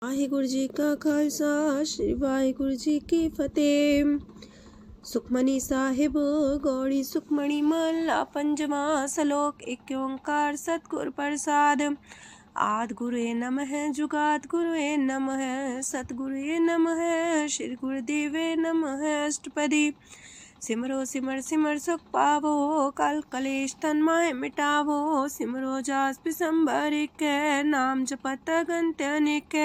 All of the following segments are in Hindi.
वाहिगुरु जी का खालसा श्री वाहिगुरु जी की फतेह। सुखमनी साहिब गौड़ी सुखमणी महला पंजवा सलोक। एक ओंकार सतगुर प्रसाद। आद गुरुए नमः जुगाद गुरुए नमः सतगुरुए नमः श्री गुरुदेवे नमः। अष्टपदी सिमरो सिमर सिमर सुख पावो कल कलेश तन माहे मिटावो। सिमरो जास पिसंबर के नाम जपत अगंत अनेक।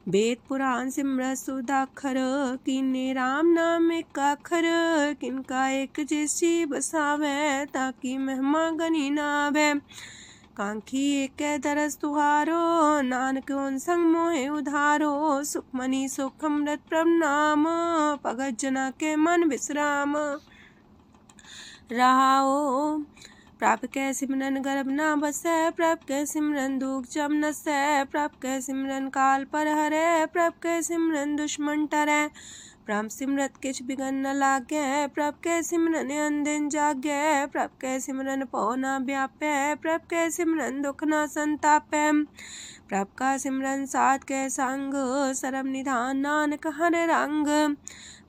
वेद पुराण सिमरत सुदाखर किन्ने राम नाम एक अखर। किनका एक जैसी बसावे ताकि महिमा गनी नावे। कांखी एक दरस तुहारो नानक उन संग मोहे उधारो। सुखमनी सुख अमृत प्रणाम भगत जना के मन विश्राम। रहाओ प्रभ कै सिमरन गर्भ ना बसै। प्रभ कै सिमरन दुख जम नसै। प्रभ कै सिमरन काल पर हरै। प्रभ कै सिमरन दुश्मन टरै। प्रभ सिमरत किछ बिगन न लागै। प्रभ कै सिमरन अनदिन जागै। प्रभ कै सिमरन पौ ना व्यापै। प्रभ कै सिमरन दुख ना संतापै। प्रभ का सिमरन साध कै संग सरम निधान नानक हर रंग।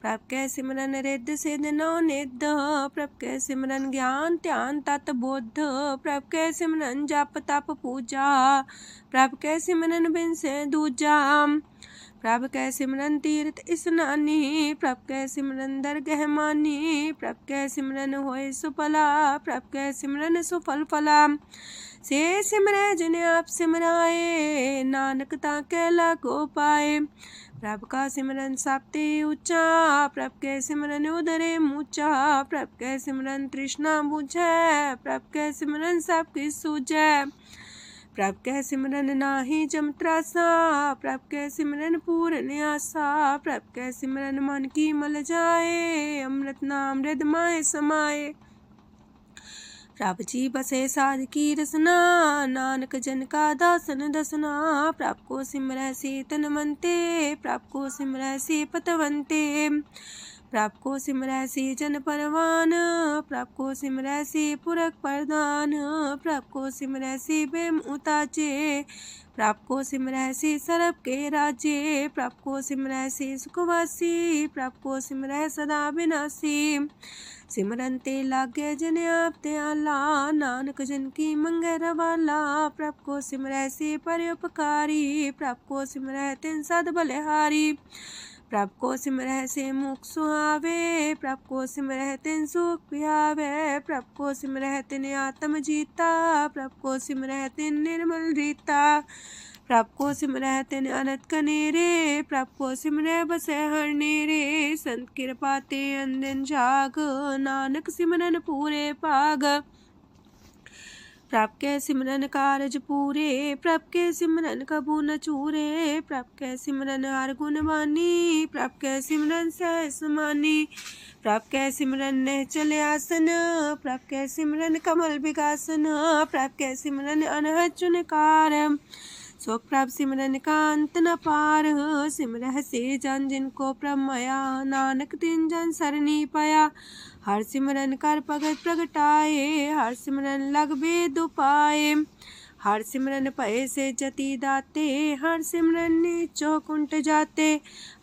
प्रभ कै सिमरन रिद्ध सिद्ध नौ निध। प्रभ कै सिमरन ज्ञान ध्यान तत बुद्ध। प्रभ कै सिमरन जप तप पूजा। प्रभ कै सिमरन बिन से दूजा। प्रभ कै सिमरन तीर्थ स्नानी। प्रभ कै सिमरन दरगह मानी। प्रभ कै सिमरन होय सुफला। प्रभ कै सिमरन सुफल फला। से सिमरै जिन आप सिमराए नानक ताके लागो पाए। प्रभ का सिमरन सबते ऊंचा। प्रभ कै सिमरन उदरे मूचा। प्रभ कै सिमरन तृष्णा बुझै। प्रभ कै सिमरन सब किछ सूझै। प्रभ कै सिमरन नाही जम त्रासा। प्रभ कै सिमरन पूर्ण आसा। प्रभ कै सिमरन मन की मल जाए। अमृत नाम हृद माए समाए। प्रभ जी बसे साध की रसना नानक जन का दासन दसना। प्रभ को सिमरै से तन मनते। प्रभ को सिमरै से पतवंते। प्रभ को सिमरै से जन परवान। प्रभ को सिमरै से पुरख प्रधान। प्रभ को सिमरै से बेम उताचे। प्रभ को सिमरै से सरब के राजे। प्रभ को सिमरै से सुखवासी। प्रभ को सिमरै सदा विनाशी। सिमरन ते लागे जिन आप दयाला नानक जन की मंगै रवाला। प्रभ को सिमरै से परोपकारी। प्रभ को सिमरै तिन सद बलिहारी। प्रभ को सिमरै से मुख सुहावे। प्रभ को सिमरै तिन सुख पिहावे। प्रभ को सिमरै तिन आत्म जीता। प्रभ को सिमरै तिन निर्मल रीता। प्रभ को सिमरै तिन अनंत कनेरे। प्रभ को सिमरै बसै हर नेरे। संत कृपा ते अनदिन जाग नानक सिमरन पूरे पाग। प्रभ कै सिमरन कारज पूरे। प्रभ कै सिमरन कबू न चूरे। प्रभ कै सिमरन हर गुण वानी। प्रभ कै सिमरन सहस समानी। प्रभ कै सिमरन निश्चल आसन। प्रभ कै सिमरन कमल विगासन। प्रभ कै सिमरन अनहद चुनकार। सो प्रभ सिमरन का अंत न पार। सिमरह से जन जिनको प्रभ माया नानक तिन जन सरनी पाया। हर सिमरन कर भगत प्रगटाए। हर सिमरन लग वेद उपाय। हर सिमरन भय से जति दाते। हर सिमरन नीचो कुंट जाते।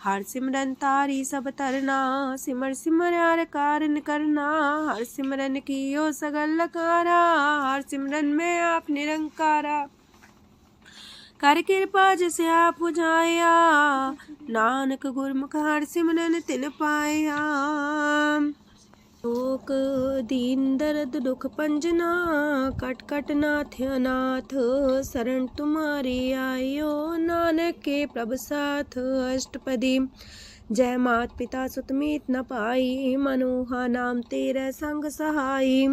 हर सिमरन तारी सब तरना। सिमर सिमर हर कारण करना। हर सिमरन कियो सगल लकारा। हर सिमरन में आप निरंकारा। कर कृपा जिसे आप बुझाया। नानक गुरमुख हर सिमरन तिन पाया। लोक दीन दर्द दुख पंजना। कट कट नाथ अनाथ। शरण तुम्हारी आयो नानक के प्रभ साथ। अष्टपदी जय मात पिता सुत मीत न पाई। मनोहा नाम तेरे संग सहाई।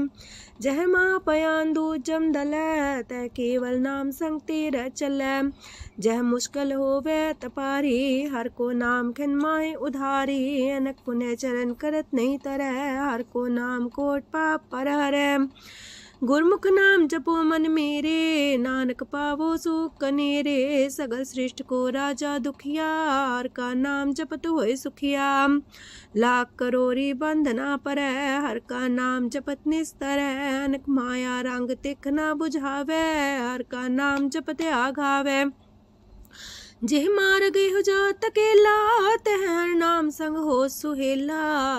जय माँ पयान दूज जम दलै। तै केवल नाम संग तेरे चलै। जह मुश्किल होवे तपारी। हर को नाम खिन माहे उधारी। अनक पुण्य चरण करत नहीं तरह। हर को नाम कोट पाप पर हरै। गुरमुख नाम जपो मन मेरे। नानक पावो सुख कनेरे। सगल सृष्टि को राजा दुखिया। हर का नाम जपत होए सुखिया। लाख करोरी बंधना परै। हर का नाम जपत निस्तर। अनक माया रंग तिख ना बुझावे। हर का नाम जपत आघावे। जेह मार गए हो जा तकेला, तह हर नाम संग हो सुहेला।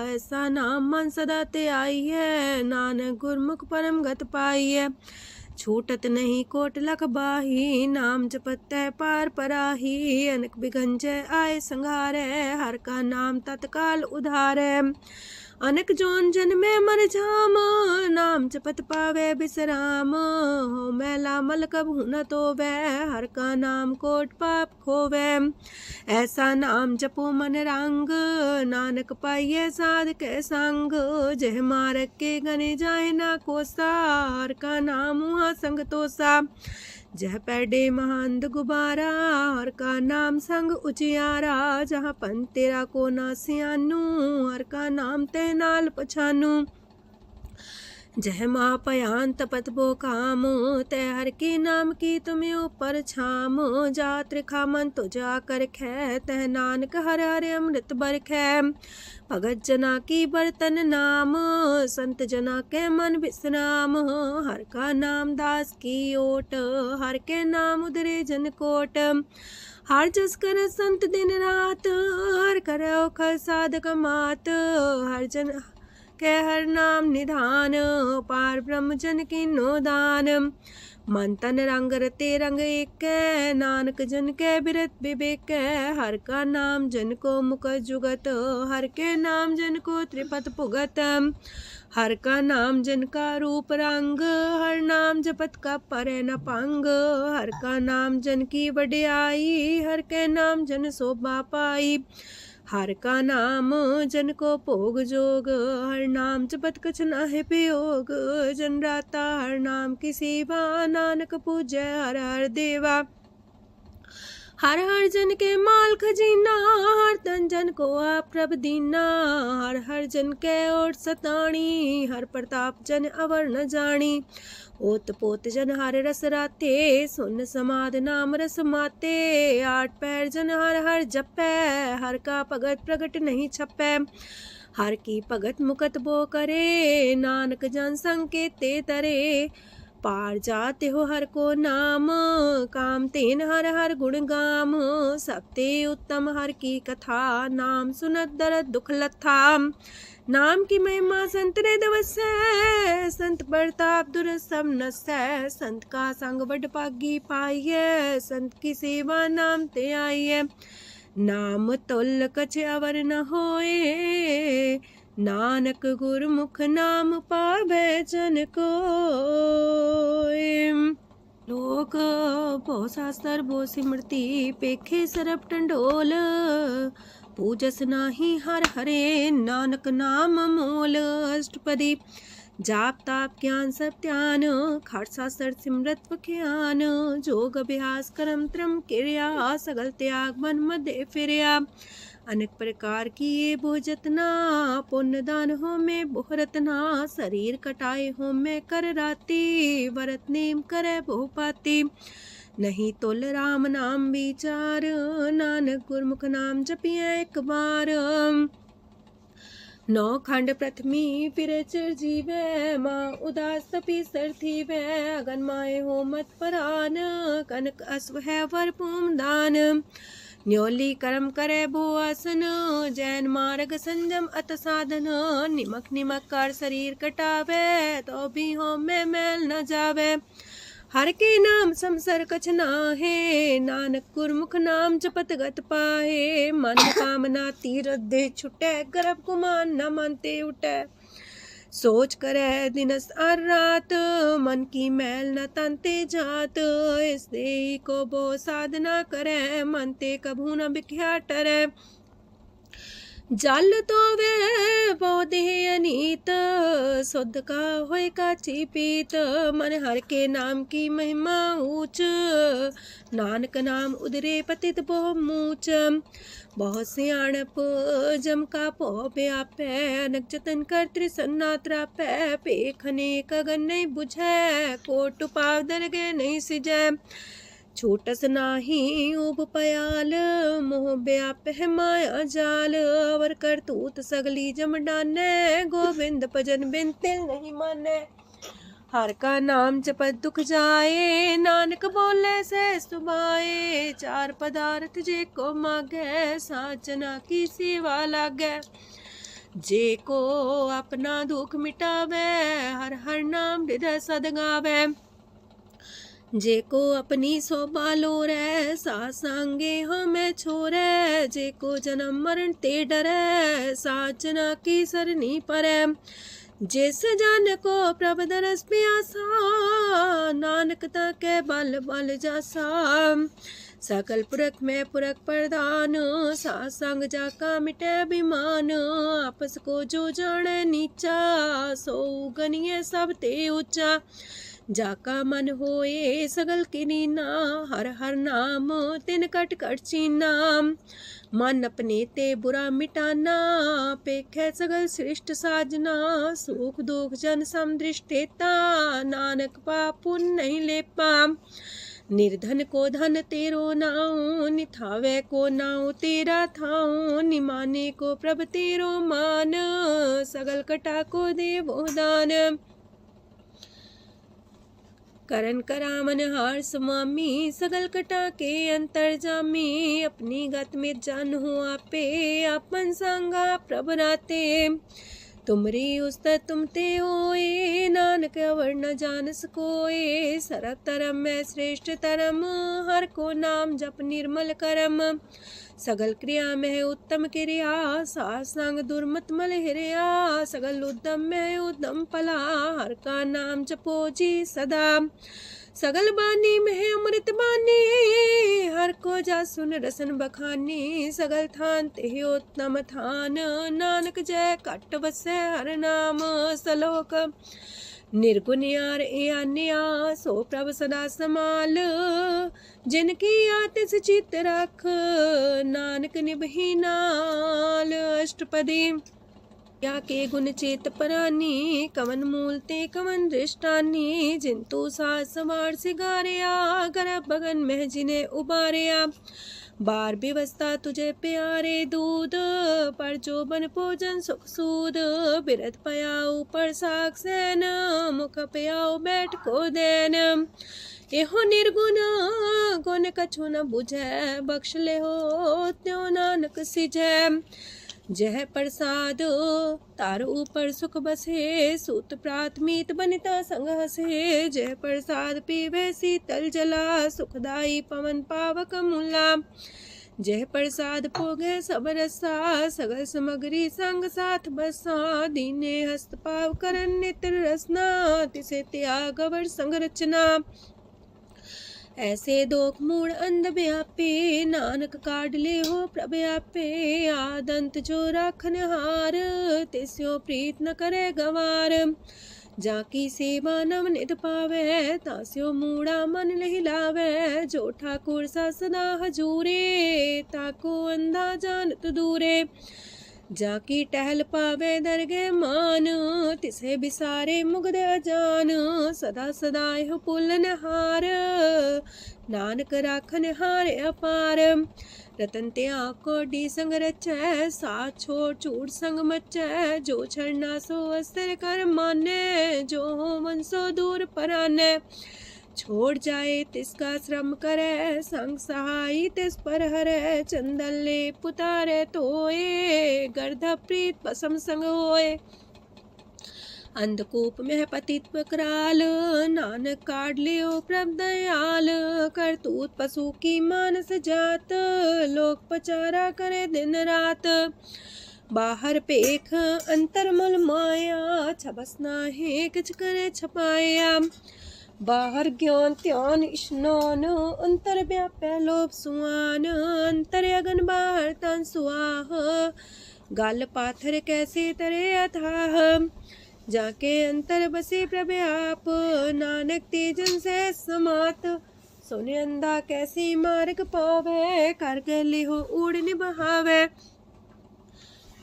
ऐसा नाम मन सदा ते आई है, नानक गुरमुख परम गत पाई है। छूटत नहीं कोट लख बाही, नाम जपत है पार पराही। अनक बिगंजय आए संघारे, हर का नाम तत्काल उधारे। अनक जोन जन में मर जाम, नाम जपत पावे बिसराम। हो मैला मल कबहु न तोवे, हर का नाम कोट पाप खोवे। ऐसा नाम जपो मन रंग, नानक पाइये साध के संग। जह मारक के गने जाए ना कोसा, हर का नाम हुआ संग तोसा। जह पैडे महांद गुबारा, हर का नाम संग उजियारा। जहाँ पन तेरा को ना सियानू, हर का नाम ते नाल पछानू। जह माँ पयान तपत बो काम, तय हर के नाम की तुम्हें ऊपर छाम। जा त्रिखा मन तो जा कर खे, तह नानक हर हर अमृत बरखै। भगत जना की बर्तन नाम, संत जना के मन विश्राम। हर का नाम दास की ओट, हर के नाम उधरे जन कोट। हर जस कर संत दिन रात, हर करो खर साधक मात। हर जन के हर नाम निधान, पार ब्रह्म जन की नो दान। मन तन रंग रते रंग एक, नानक जन के बिरत विवेक। हर का नाम जन को मुख जुगत, हर के नाम जन को त्रिपत पुगत। हर का नाम जन का रूप रंग, हर नाम जपत का परे न पंग। हर का नाम जन की वड्याई, हर के नाम जन शोभा पाई। हर का नाम जन को भोग जोग, हर नाम जपत कछ नाहि प्रयोग। जन राता हर नाम की सेवा, नानक पूजै हर हर देवा। हर हर जन के माल खजीना, हर तन जन को आप प्रभ दीना। हर हर जन के ओट सताणी, हर प्रताप जन अवर न जानी। ओत पोत जन हर रस राते, सुन समाध नाम रस माते। आठ पैर जन हर हर जपै, हर का भगत प्रगट नहीं छपै। हर की भगत मुकत बो करे, नानक जन संकेते तरे। पार जाते हो हर को नाम, काम तेन हर हर गुण गाम। सबते उत्तम हर की कथा, नाम सुनत दरद दुख लथा। नाम की महिमा संत रे दवसै, संत प्रताप दुर सब नसै। संत का संग बड़ पागी पाइयै, संत की सेवा नाम ते आइयै। नाम तुल कछ अवर न होए, नानक गुरमुख नाम पावै जन कोय। लोक बहु शास्त्र बहु सिमरती, पेखे सरब टंडोल। पूजस नाही हर हरे, नानक नाम मोल। अष्टपदी जाप ताप ज्ञान सब ध्यान, खालसा सर सिमरत ज्ञान। जोग अभ्यास करम त्रम क्रिया, सगल त्याग मन मध्य फिरया। अनेक प्रकार की ये बहु जतना, पुण्य दान हो में बहु रतना। शरीर कटाए हो में कर राती, वरत नेम करे बहु पाती। नहीं तुल राम नाम विचार, नानक गुरमुख नाम जपिए एक बार। नौ खंड प्रथमी फिर चिर जीवै, माँ उदास तपी सर थीवै। अगन माए हो मत परान, कनक अश्व है वर पूम दान। न्योली कर्म करे भो आसन, जैन मार्ग संजम अत साधन। निमक निमक कर शरीर कटावे, तो भी हो में मैल न जावे। हर के नाम समसर कछ नाहे, नानक गुरमुख नाम जपत गत पाहे। मन कामना तीरथ दे छुटै, गर्भ गुमान न मानते उठै। सोच करे दिनस और रात, मन की मैल न तनते जात। इस देही को बो साधना करे, मन ते कभू न बिख्या टरै। जल तो वे बहु देह अनीत, शुद्ध का होय काची पीत। मन हर के नाम की महिमा ऊंच, नानक नाम उदरे पतित बहु मूच। बहुत सियाणप जम का पो व्यापै, अनक जतन कर त्रिसन्ना त्रापै। पेखने कगन नहीं बुझै, कोट पाव दरगे नहीं सिजै। छूटस नाही उब पयाल, मोह व्याप है माया जाल। अवर करतूत सगली जम डानै, गोविंद भजन बिन तिल नहीं मानै। हर का नाम जपत दुख जाए, नानक बोले से सुभाए। चार पदार्थ जे को मागे, साजना की सेवा लागे। जे को अपना दुख मिटावे, हर हर नाम हृदय सद गावे। जे को अपनी शोभा लोरे, सासंगे हमें छोरे। जे को जन्म मरण ते डरे, साजना की सरनी परे। जिस जन को प्रभ दरस प्यासा, नानक ताके बल बल जासा। सकल पुरख में पुरख प्रधान, सासंग जाका मिटे अभिमान। आपस को जो जाने नीचा, सो गनिए सब ते ऊंचा। जाका मन होए सगल किनीना, हर हर नाम तिन कट कट चीना। मन अपने ते बुरा मिटाना, पेखे सगल श्रेष्ठ साजना। सुख दुख जन समदृष्टेता, नानक पाप पुण्य नहीं लेपा। निर्धन को धन तेरो नाऊ, निथावे को नाऊ तेरा थाऊ। निमाने को प्रभ तेरो मान, सगल कटा को देवो दान। करन करामन हार समामी, सगल कटा के अंतर जामी। अपनी गत में जान हो आपे, आपन संगा प्रभ राते। तुमरी उस्तर तुम ते होए, नानक अवर न जान सकोए। सरब तरम में श्रेष्ठ तरम, हर को नाम जप निर्मल करम। सगल क्रिया में उत्तम क्रिया, सासंग दुर्मत मल हिरिया। सगल उद्यम में उद्यम फला, हर का नाम जपो जी सदा। सगल बानी में अमृत बानी, हर को जा सुन रसन बखानी। सगल थान ते उत्तम थान, नानक जय कट बसे हर नाम सलोक। निर्गुण यार आन्या, सो प्रभ सदा समाल। जिनकी आतिस चित रख, नानक निभही नाल। अष्टपदी या के गुण चेत परानी, कवन मूल ते कवन दृष्टानी। जिंतु सास सवार सिगारिया, गर्भ बगन में जिन्हें उबारिया। बार व्यवस्था तुझे प्यारे दूध, पर जो बन भोजन सुख सूद। बिरत पयाऊ पर साग सैन, मुख पयाऊ बैठ को देन। एहो निर्गुण गुण कछु न बुझै, बख्श ले हो त्यों नानक सिझै। जह प्रसाद तार ऊपर सुख बसे, सूत प्रात मीत बनिता संग हसे। जह प्रसाद पीवे शीतल जला, सुखदाई पवन पावक मूला। जह प्रसाद भोगे सब रसा, सगल समग्री संग साथ बसा। दीने हस्त पाव करन नित्र रसना, तिसे त्याग अवर संग रचना। ऐसे दोख मूड अंध व्यापे, नानक काढ़ ले हो प्रभ आपे। आदंत जो राखन हार, तिस्यो प्रीत न करे गवार। जाकी सेवा नव निध पावे, तास्यो मूड़ा मन लहिलावे। जो ठाकुर सा सदा हजूरे, ताको अंधा जानत दूरे। जाकी टहल पावे दरगे मान, तिसे बिसारे मुग्ध अजान। सदा सदा यह पुलन हार, नानक राखन हार अपार। रतन त्याग कोडी संग रचै, साथ छोड़ चूड़ संग मचै। जो छरना सो अस्तर कर माने, जो हो मन सो दूर पराने। छोड़ जाए तिसका श्रम करे, संग सहाई तिस पर हरे। चंदन ले पुतारे तोए, गर्ध प्रीत पसम संग होए। अंधकूप में पतित कराल, नानक काढ़ लियो प्रभ दयाल। करतूत पशु की मानस जात, लोक पचारा करे दिन रात। बाहर पेख अंतर मल माया, छबस नाहे किछ करे छपाया। बाहर ज्ञान त्यान स्नान, अंतर व्याप्य लोभ सुआन। अंतर अगन बाहर तन सुआह, गल पाथर कैसे तरे अथाह। जाके अंतर बसे प्रभ आप, नानक तेजन से समात। सोने अंधा कैसे मार्ग पावे, कर गले हो उड़ निबहावे।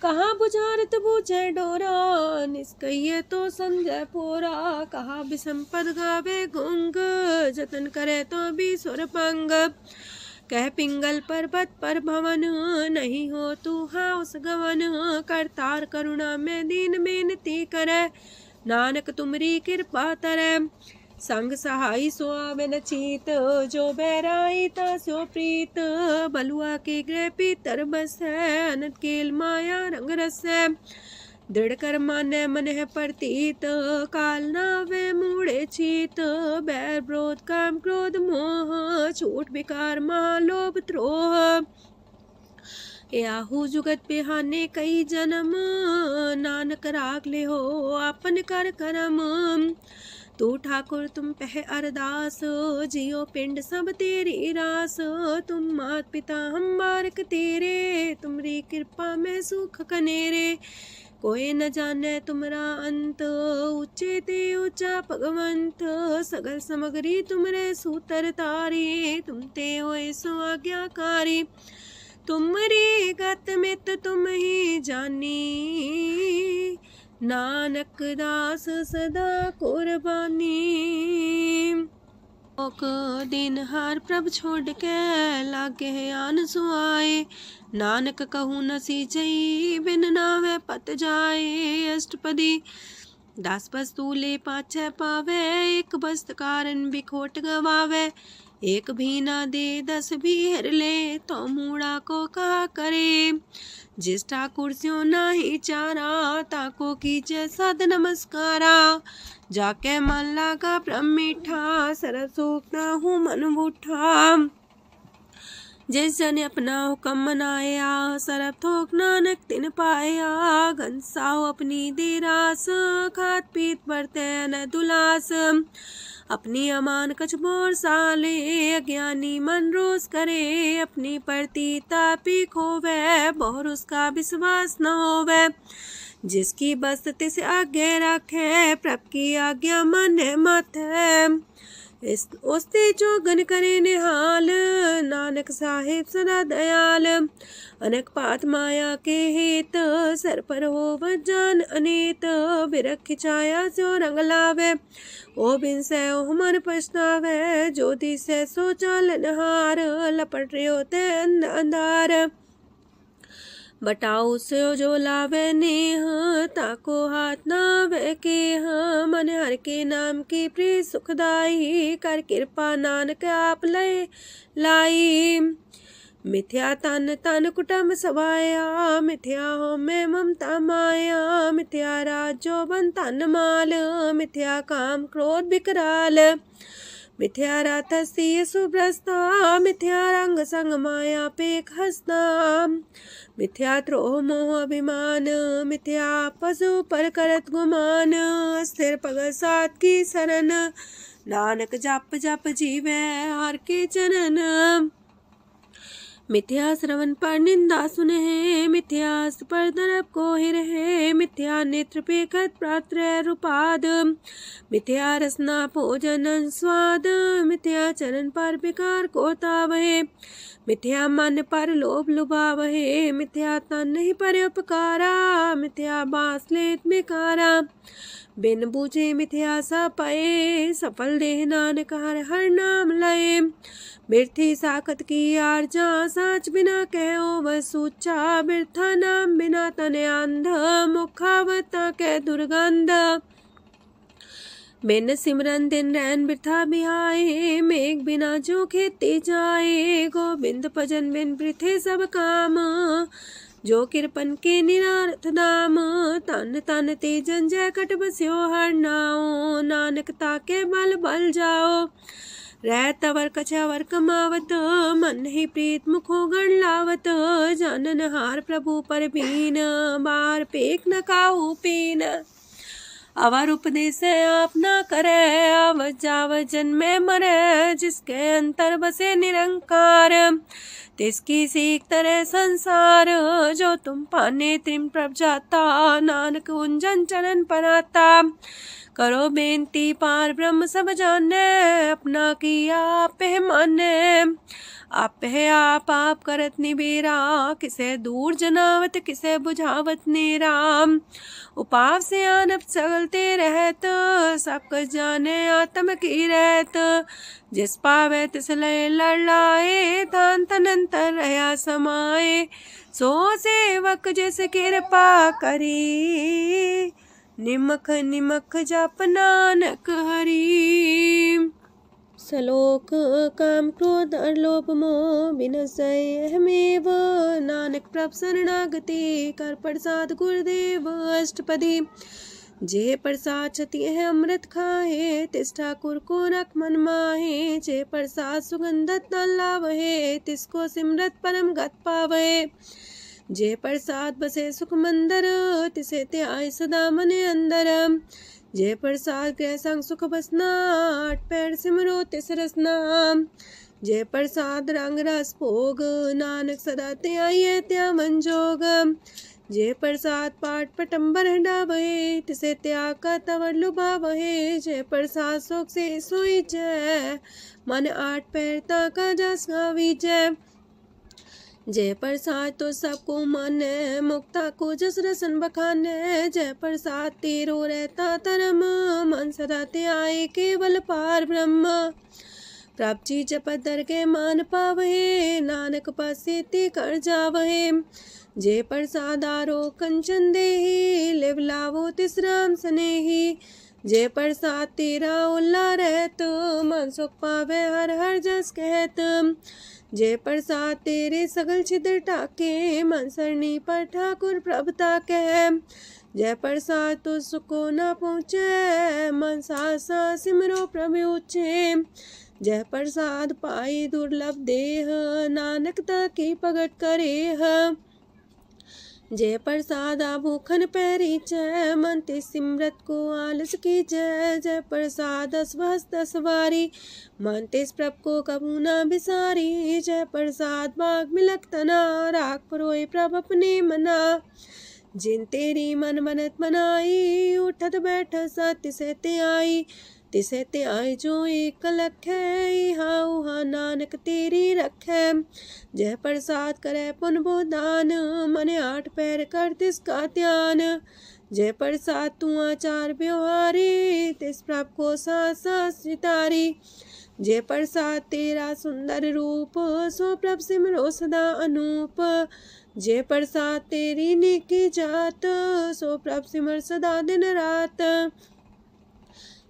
कहाँ बुझारत बूझे डोरा, निष्कइये तो संजय पोरा। कहाँ विसंपद गावे गुंग, जतन करे तो भी सुर पंग। कह पिंगल पर्वत पर भवन, नहीं हो तू हाउस गवन। करतार करुणा में दीन बेनती करे, नानक तुमरी कृपा तरੈ। संग सहाई सो आवे न चीत, जो बैराई तास्यो प्रीत। बलुआ के गृह पीतर बसै, अनंत केल माया रंग रसै। दृढ़ कर मानै मन है प्रतीत, काल नावे मूढ़े चीत। बैर विरोध काम क्रोध मोह, छूट विकार महालोभ द्रोह। याहू जुगत बिहाने कई जन्म, नानक राख ले हो आपन कर करम। तू ठाकुर तुम पह अरदास, जियो पिंड सब तेरी रास। तुम मात पिता हम बारक तेरे, तुमरी कृपा में सुख कनेरे। कोई न जाने तुमरा अंत, ऊंचे ते ऊंचा भगवंत। सगल समगरी तुमरे सूतर तारी, तुम ते होए सो आज्ञाकारी। तुमरी गत मित तुम ही जानी, नानक दास सदा कुर्बानी। ओक दिन हार प्रभ छोड़ के, लागे आन सुआए। नानक कहूँ न सीचई, बिन नावे पत जाए। अष्टपदी दास बस्तु ले पाछे पावे, एक बस्त कारण बिखोट गवावे। एक भी ना दे दस भी हर ले, तो मूड़ा को कहा करे। जिस ठाकुर स्यो नाही चारा, ताको कीजे सद नमस्कारा। जाके मन लागा ब्रह्म मीठा, सरस सूखना हूँ मन बूठा। जिस जन अपना हुक्म मनाया, सरब थोक नानक तिन पाया। घनसाओ अपनी दे रास, खात पीत बरते न दुलास। अपनी अमान कछ बोर साले, अज्ञानी मन रोस करे। अपनी परती तापी खोवे, बहुर उसका विश्वास न होवे। जिसकी बस तिस आगे रखे, प्रभ की आज्ञा माने माथे। उसते जो गन करे निहाल, नानक साहिब सदा दयाल। अनेक पात माया के हेत, सर पर हो जान अनेत। बिरख खिंचाया सो रंग लावे, ओ बिन से ओ मन पछतावे। जो दिसे सो चालनहार, लपट रहो ते अंधार। बटाऊ से जो लावे नेह, ताको हाथ नावे के। मन हर के नाम की प्रिय सुखदाई, कर कृपा नानक आप लय लाई। मिथ्या तन तन कुटुम्ब सवाया, मिथ्या हो में ममता माया। मिथ्या राजो बन तन माल, मिथ्या काम क्रोध विकराल। मिथ्या रातसी सुभ्रस्ता, मिथ्या रंग संग माया पेख हस्ता। मिथ्या द्रोह मोह अभिमान, मिथ्या पशु पर करत गुमान। स्थिर पग सात की शरण, नानक जप जप जीवे हर के चरण। मिथ्या श्रवण पर निंदा सुने, मिथ्या पर दरब को ही रहे। मिथ्या नेत्र पेखत पात्र रूपाद, मिथ्या रसना भोजन स्वाद। मिथ्या चरण पर विकार को तावहे, मिथ्या मन पर लोभ लुभावहे। मिथ्या तन नहीं पर उपकारा, मिथ्या बास लेत मिकारा। बिन बूझे मिथ्या सा पाए, सफल देह नानक हर हर नाम लय। बिरथी साखत की आरजा, साच बिना कहो वह सूचा। बिरथा नाम बिना तने अंध, मुखावता के दुर्गंध। बिन सिमरन दिन रैन बिरथा बिहाए, मेघ बिना जो खेती जाए। गोविंद भजन बिन बिरथे सब काम, जो किरपन के निरारथ दाम। तन तन ते जंजय कट बस्यो हर नाओ, नानक ताके बल बल जाओ। रह तवर कछावर कमावत, मन ही प्रीत मुखो गण लावत। जानन हार प्रभु पर बीन, बार पेख न काहू पीन। अवर उपदेश आप न करे, आव जाव जन्मे मरे। जिसके अंतर बसे निरंकार, तिसकी सीख तरह संसार। जो तुम पाने त्रिम प्रभ जाता, नानक उंजन चरण पर आता। करो बेनती पार ब्रह्म सब जाने, अपना किया आप माने। आप है आप करत निबेरा, किसे दूर जनावत किसे बुझावत नेरा। उपाव से आनप चलते रहत, सब कुछ जाने आत्म की रहत। जिस पावे तिस लय लड़ लाए, तान तनंतर रहा समाए। सो सेवक जिस कृपा करी, निमख निमख जप नानक हरि। सलोक काम क्रोध लोभ मोह विनशय अहमेव, नानक प्रभ शरणागति कर प्रसाद गुरुदेव अष्टपदी। जे प्रसाद छति है अमृत खाहे, तिस ठाकुर को रख मन माहे। जे प्रसाद सुगंधत न लावहे, तिसको सिमरत परम गत पावहे। जे प्रसाद बसे सुख मंदर, तिसे त्याय सदा मने अंदर। जे प्रसाद गृह संग सुख बसना, आठ पैर सिमरो तिस रसना। जे प्रसाद रंग रस भोग, नानक सदा त्याये त्या मन जोग। जे प्रसाद पाठ पटम्बर डाबहे, तिसे त्याग का तवर लुभावहे। जे प्रसाद शोक से सोई जय, मन आठ पैर ताका जस गावी जय। जय प्रसाद तो सबको माने, मुक्ता को जस रसन बखाने। जय प्रसाद तेरो रहता धर्म, मन सदा त्याए केवल पार ब्रह्म। प्रभ जी जपत दर के मान पावहे, नानक पासे ते कर जावहे। जे प्रसाद आरो कंचन देहि, लिव लावो तिस राम स्नेही। जे प्रसाद तेरा उल्ला रहत, मन सुख पावे हर हर जस कहत। जे प्रसाद तेरे सगल छिद्र टाके, मन सरनी पर ठाकुर प्रभ ताके। जय प्रसाद तो सुको न पहुँचे, मन सासा सिमरो प्रभु ऊँचे। जय प्रसाद पाई दुर्लभ देह, नानक ताकी प्रगट करे। जय प्रसाद आभूखन पैरी जय, मन ते सिमरत को आलस की जय। जय प्रसाद अस्वस्थ सवारी, मन तेस प्रभ को कबू न बिसारी। जय प्रसाद बाग मिलक तना, राख परोए प्रभ अपने मना। जिन तेरी मन मनत मनाई, उठत बैठत सत्य से ते आई। तिसे ते आई जो एक लख है, हाँ उहाँ नानक तेरी रखै। जय प्रसाद करे पुन बोदान, मने आठ पैर कर तिसका ध्यान। जय प्रसाद तू आचार व्यवहारी, तिस प्रभ को सास सितारी। जय प्रसाद तेरा सुंदर रूप, सो प्रभ सिमरो सदा अनूप। जय प्रसाद तेरी नेकी जात, सो प्रभ सिमर सदा दिन रात।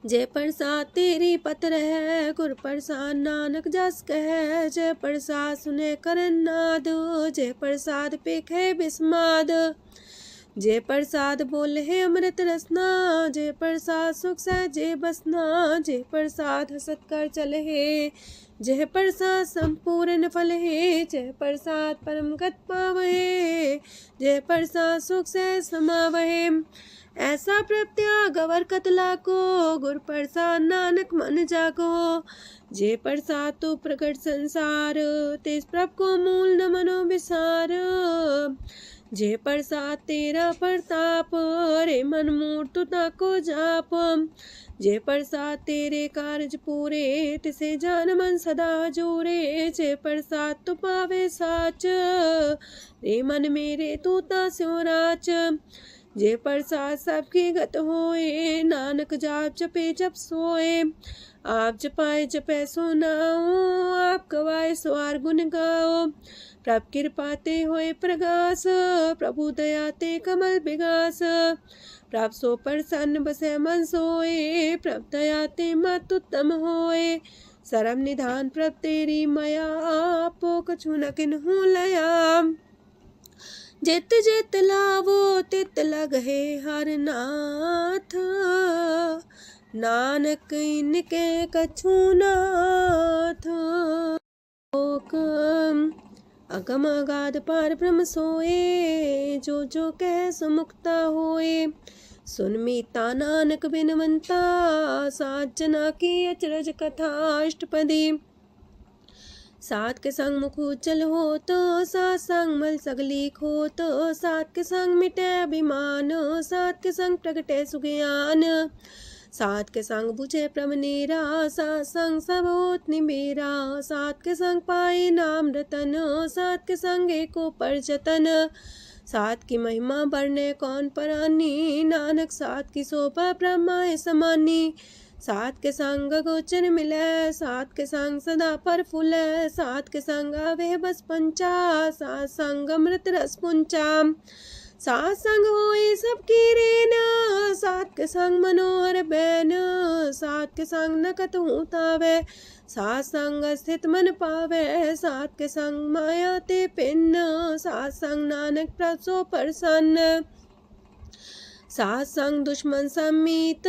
जय प्रसाद तेरी पत्र है, गुर प्रसाद नानक जस कह। जय प्रसाद सुने करन नाद, जय प्रसाद पेखे बिस्माद। जय प्रसाद बोले है अमृत रसना, जय प्रसाद सुख सहजे बसना। जय प्रसाद हसत कर चले है, जय प्रसाद संपूर्ण फल है। जय प्रसाद परम गत पावहे, जय प्रसाद सुख से समावहे। ऐसा प्रत्याग अवर कतला को, गुर प्रसाद नानक मन जागो। जय प्रसाद तो प्रकट संसार, तेज प्रभ को मूल न मनो विसार। जय प्रसाद तेरा प्रताप, रे मन मूर्त ताको जाप। जय प्रसाद तेरे कारज पूरे, तिसे जान मन सदा जोरे। जय प्रसाद तू पावे साच, रे मन मेरे तू ता स्यो राच। जय प्रसाद सबकी गत होए, नानक जाप जपे जप सोए। आप जपाए जपे सो नाओ, आप गवाए सवार गुण गाओ। प्रभ कृपा ते होए प्रगास, प्रभु दया ते कमल विगास। प्रभ सो प्रसन्न बसे मन सोए, प्रभ दया ते मत उत्तम होए। सरम निधान प्रभ तेरी मया, आपो कछु न किन्हु लया। जित जित लावो तित लगहे हर नाथ, नानक इनके कछु नाथ। अगम अगाध पार ब्रह्म सोए, जो जो कह सो मुक्ता होए। सुन मीता नानक बिनवंता, सात जना की अचरज कथा अष्टपदी। सात के संग मुख उज्जल हो तो, सात संग मल सगली खो तो। सात के संग मिटे अभिमान, सात के संग प्रगटे सुज्ञान। सात के संग बुझे प्रभ नेरा, सात संग सब होत निमेरा। सात के संग पाए नाम रतन, सात के संग एको पर जतन। सात की महिमा बरने कौन परानी, नानक सात की शोभा ब्रह्मा समानी। सात के संग गोचर मिले, सात के संग सदा पर फूले। सात के संग आवे बस पंचा, सात संग अमृत रस पुंचा। सात संग होए सबकी रेन, सात के संग मनोहर बैन, सात के संग न कतहु तावै, सात संग स्थित मन पावै, सात के संग माया ते पिन्न, सात संग नानक प्रसो प्रसन्न, सात संग दुश्मन समीत,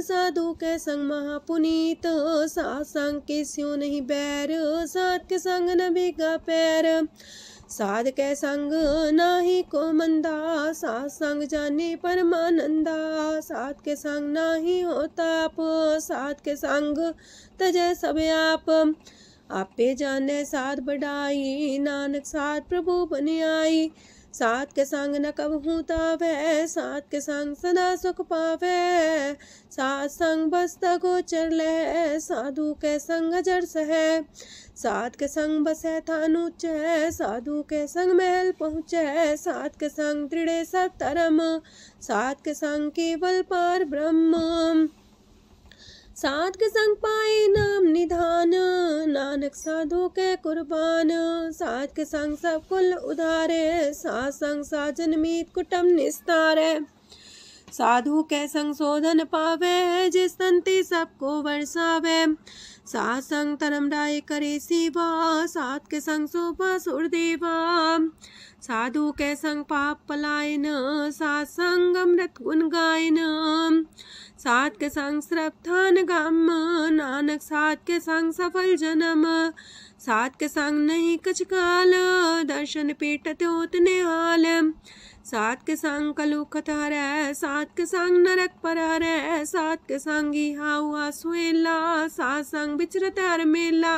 साधु के संग महापुनीत, सात संग के स्यों नहीं बैर, सात के संग न भीगा पैर, साध के संग नाही को मंदा, सात संग जाने परमानंदा, सात के संग नाही हो ताप, सात के संग तजै सब आप, आपे जाने साध बढ़ाई, नानक साध प्रभु बन आई, सात के संग न कबहू तावै, सात के संग सदा सुख पावै, सात संग बसता गोचर लहै, साधु के संग अजर सहै, सात के संग बसै थान ऊंचै, साधु के संग महल पहुँचै, सात के संग दृढ़ सतरम, सात के संग केवल पार ब्रह्म, सात के संग पाए नाम निधान, नानक साधु के कुर्बान, सात के संग सब कुल उधारे, सात संग साजन मीत कुटुम निस्तारे, साधु के संग शोधन पावे, जिस तंती सबको वर्षावे, सात संग धर्म राय करे सेवा, सात के संग शोभा सुरदेवा, साधु के संग पाप पलायन, सात संग अमृत गुण गायन, सात के संग श्रद्धान गम, नानक सात के संग सफल जन्म, सात के संग नहीं कछ काल, दर्शन पेटत होत निहाल, सात के संग कलुखत हरै, सात के संग नरक पर हरै, सात के संग इहा हुआ सुएला, सात संग विचरत हर मेला,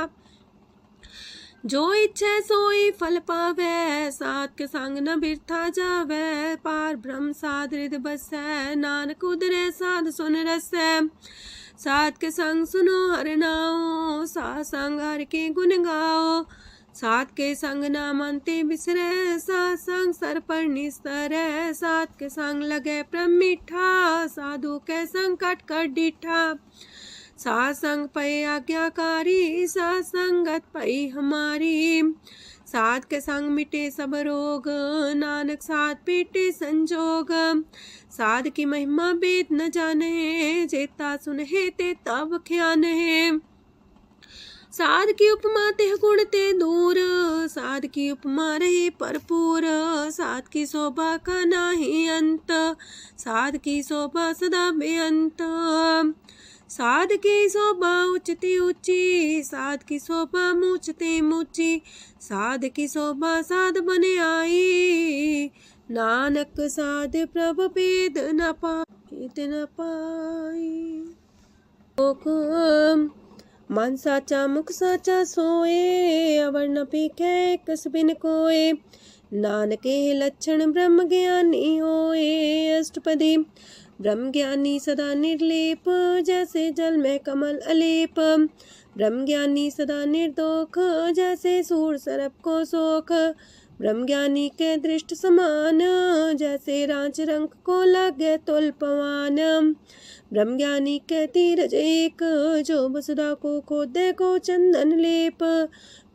जो इच्छा सोई फल पावै, सात के संग न बिरथा जावै, पार ब्रह्म साध हृद बसै, नानक उदरै साध सुन रसै, सात के संग सुनो हर नाओ, सात संग हर के गुण गाओ, सात के संग नाम अंते बिसरै, सात संग सर पर निस्तरै, सात के संग लगे प्रेम मीठा, साधु के संग कट कर डिठा, सात संग पै आज्ञाकारी, सात संगत पै हमारी, सात के संग मिटे सब रोग, नानक सात पेटे संजोग, साध की महिमा वेद न जाने, जेता सुनहे तेता बख्यान है, साध की उपमा तेह गुण ते दूर, साध की उपमा रहे भरपूर, साध की शोभा का नाही अंत, साध की शोभा सदा बेअंत, साध की शोभा उच्चते ऊंची, साध की शोभा मूचते मूची, साध की शोभा साध बने आई, नानक साध प्रभ भेद न पाई, मन साचा मुख साचा सोए, अवर न पीखे कस बिन कोए, नानके लक्षण ब्रह्म ज्ञानी होए, अष्टपदी ब्रह्म ज्ञानी सदा निर्लेप, जैसे जल में कमल अलेप, ब्रह्म ज्ञानी सदा निर्दोख, जैसे सूर सरप को सोख, ब्रह्म ज्ञानी के दृष्ट समान, जैसे रांच रंग को लागे तुल पवान, ब्रह्म ज्ञानी के तीरज एक, जो वसुधा को खोदे को चंदन लेप,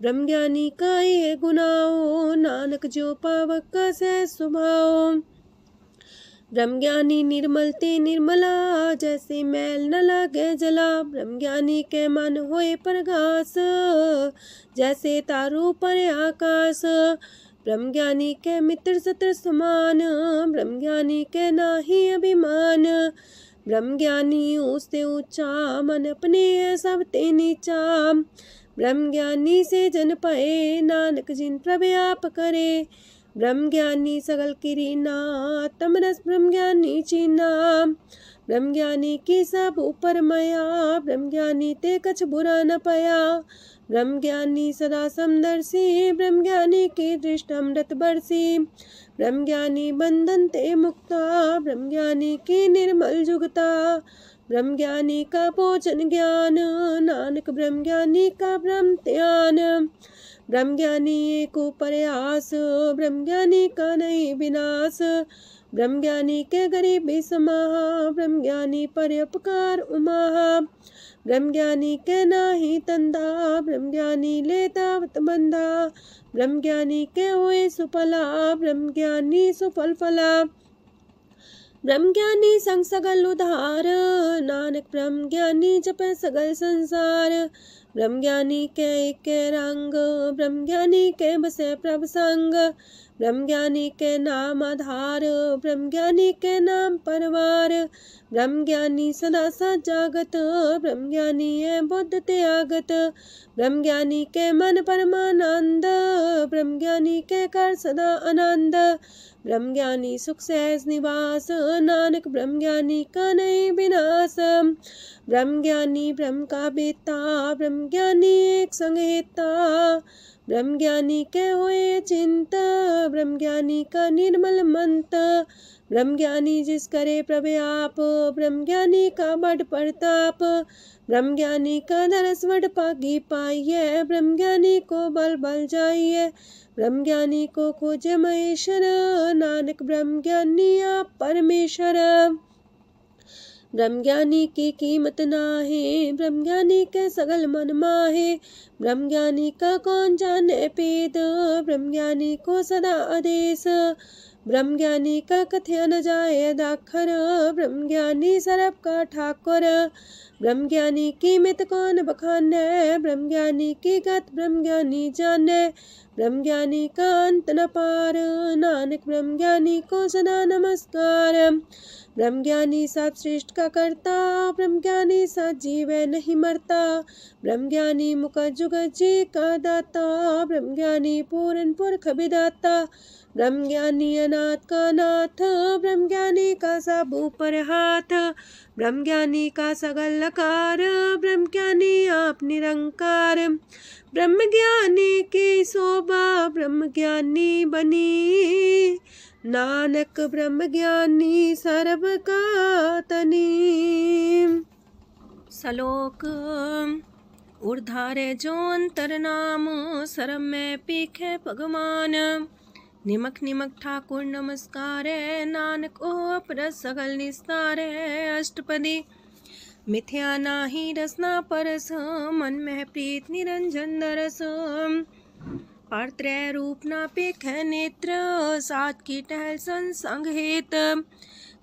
ब्रह्म ज्ञानी का ये गुनाओ, नानक जो पावक का सह स्वभाव, ब्रह्म ज्ञानी निर्मल ते निर्मला, जैसे मैल न लागे जला, ब्रह्म ज्ञानी के मन होए प्रगास, जैसे तारू पर आकाश, ब्रह्म ज्ञानी के मित्र सत्र समान, ब्रह्म ज्ञानी के नाही अभिमान, ब्रह्म ज्ञानी ऊंचते ऊंचा, मन अपने सब ते नीचा, ब्रह्म ज्ञानी से जन पाए, नानक जिन प्रभ आप करे, ब्रह्म ज्ञानी सगल किरीना, तमरस ब्रह्म ज्ञानी चीना, ब्रह्म ज्ञानी की सब ऊपर माया, ब्रह्म ज्ञानी ते कछ बुरा न पाया, ब्रह्म ज्ञानी सदा समदर्शी, ब्रह्म ज्ञानी की दृष्टि अमृत बरसी, ब्रह्म ज्ञानी बंधन ते मुक्ता, ब्रह्म ज्ञानी की निर्मल जुगता, ब्रह्म ज्ञानी का भोजन ज्ञान, नानक ब्रह्म ज्ञानी का ब्रह्म ध्यान, ब्रह्म ज्ञानी एक प्रयास, ब्रह्म ज्ञानी का नहीं विनाश, ब्रह्म ज्ञानी के गरीबी समाहा, ब्रह्म ज्ञानी पर उपकार उमाहा, ब्रह्म ज्ञानी के नाही तंदा, ब्रह्म ज्ञानी लेता बंधा, ब्रह्म ज्ञानी के हुए सुफला, ब्रह्म ज्ञानी सुफल फला। ब्रह्म ज्ञानी संग सगल उधार, नानक ब्रह्म ज्ञानी जपे सगल संसार। ब्रह्म ज्ञानी के एक रंग, ब्रह्म ज्ञानी के बसे प्रभ संग, ब्रह्म ज्ञानी के नाम आधार, ब्रह्म ज्ञानी के नाम परवार। ब्रह्म ज्ञानी सदा सजागत, ब्रह्म ज्ञानी है बुद्ध त्यागत, ब्रह्म ज्ञानी के मन परमानंद, ब्रह्म ज्ञानी के कर सदा आनंद। ब्रह्म ज्ञानी सुख सहज निवास, नानक ब्रह्म ज्ञानी का नहीं विनाश। ब्रह्म ज्ञानी ब्रह्म का बेटा, ब्रह्म ज्ञानी एक संग हेता, ब्रह्म ज्ञानी के हुए चिंत, ब्रह्म ज्ञानी का निर्मल मंत। ब्रह्म ज्ञानी जिस करे प्रव्याप, ब्रह्म ज्ञानी का बड़ प्रताप, ब्रह्म ज्ञानी का दरस वड पागी पाइये, ब्रह्म ज्ञानी को बल बल जाइए, ब्रह्म ज्ञानी को खोजे महेश्वर, नानक ब्रह्म ज्ञानी आप परमेश्वर। ब्रह्म ज्ञानी की कीमत नाहे, ब्रह्म ज्ञानी के सगल मन माहे, ब्रह्म ज्ञानी का कौन जाने पेद, ब्रह्म ज्ञानी को सदा आदेश, ब्रह्म ज्ञानी का कथ्य न जाए दाखर, ब्रह्म ज्ञानी सरब का ठाकुर। ब्रह्म ज्ञानी की मित कौन बखाने, ब्रह्म ज्ञानी की गत ब्रह्म ज्ञानी जाने, ब्रह्म ज्ञानी का अंत न पार, नानक ब्रह्म ज्ञानी को सदा नमस्कार। ब्रह्म ज्ञानी सब सृष्ट का करता, ब्रह्म ज्ञानी सत जीव नहीं मरता, ब्रह्म ज्ञानी मुख जुग जी का दाता, ब्रह्म ज्ञानी पूर्ण पुरख विदाता, ब्रह्म ज्ञानी अनाथ का नाथ, ब्रह्म ज्ञानी का सब ऊपर हाथ, ब्रह्म ज्ञानी का सगल लकार, ब्रह्म ज्ञानी आप निरंकार। ब्रह्म ज्ञानी की शोभा ब्रह्म ज्ञानी बनी, नानक ब्रह्म ज्ञानी सर्व का तनी। श्लोक उर्धारे जो अंतर नाम, सरम में पीखे भगवान, निमक निमक ठाकुर नमस्कार, नानक ओ अपर सगल निस्तार। अष्टपदी मिथ्या नाही रसना परस, मन में प्रीत निरंजन दरस, पात्रय रूप ना पेख नेत्र, सात की टहल संसंग हेत,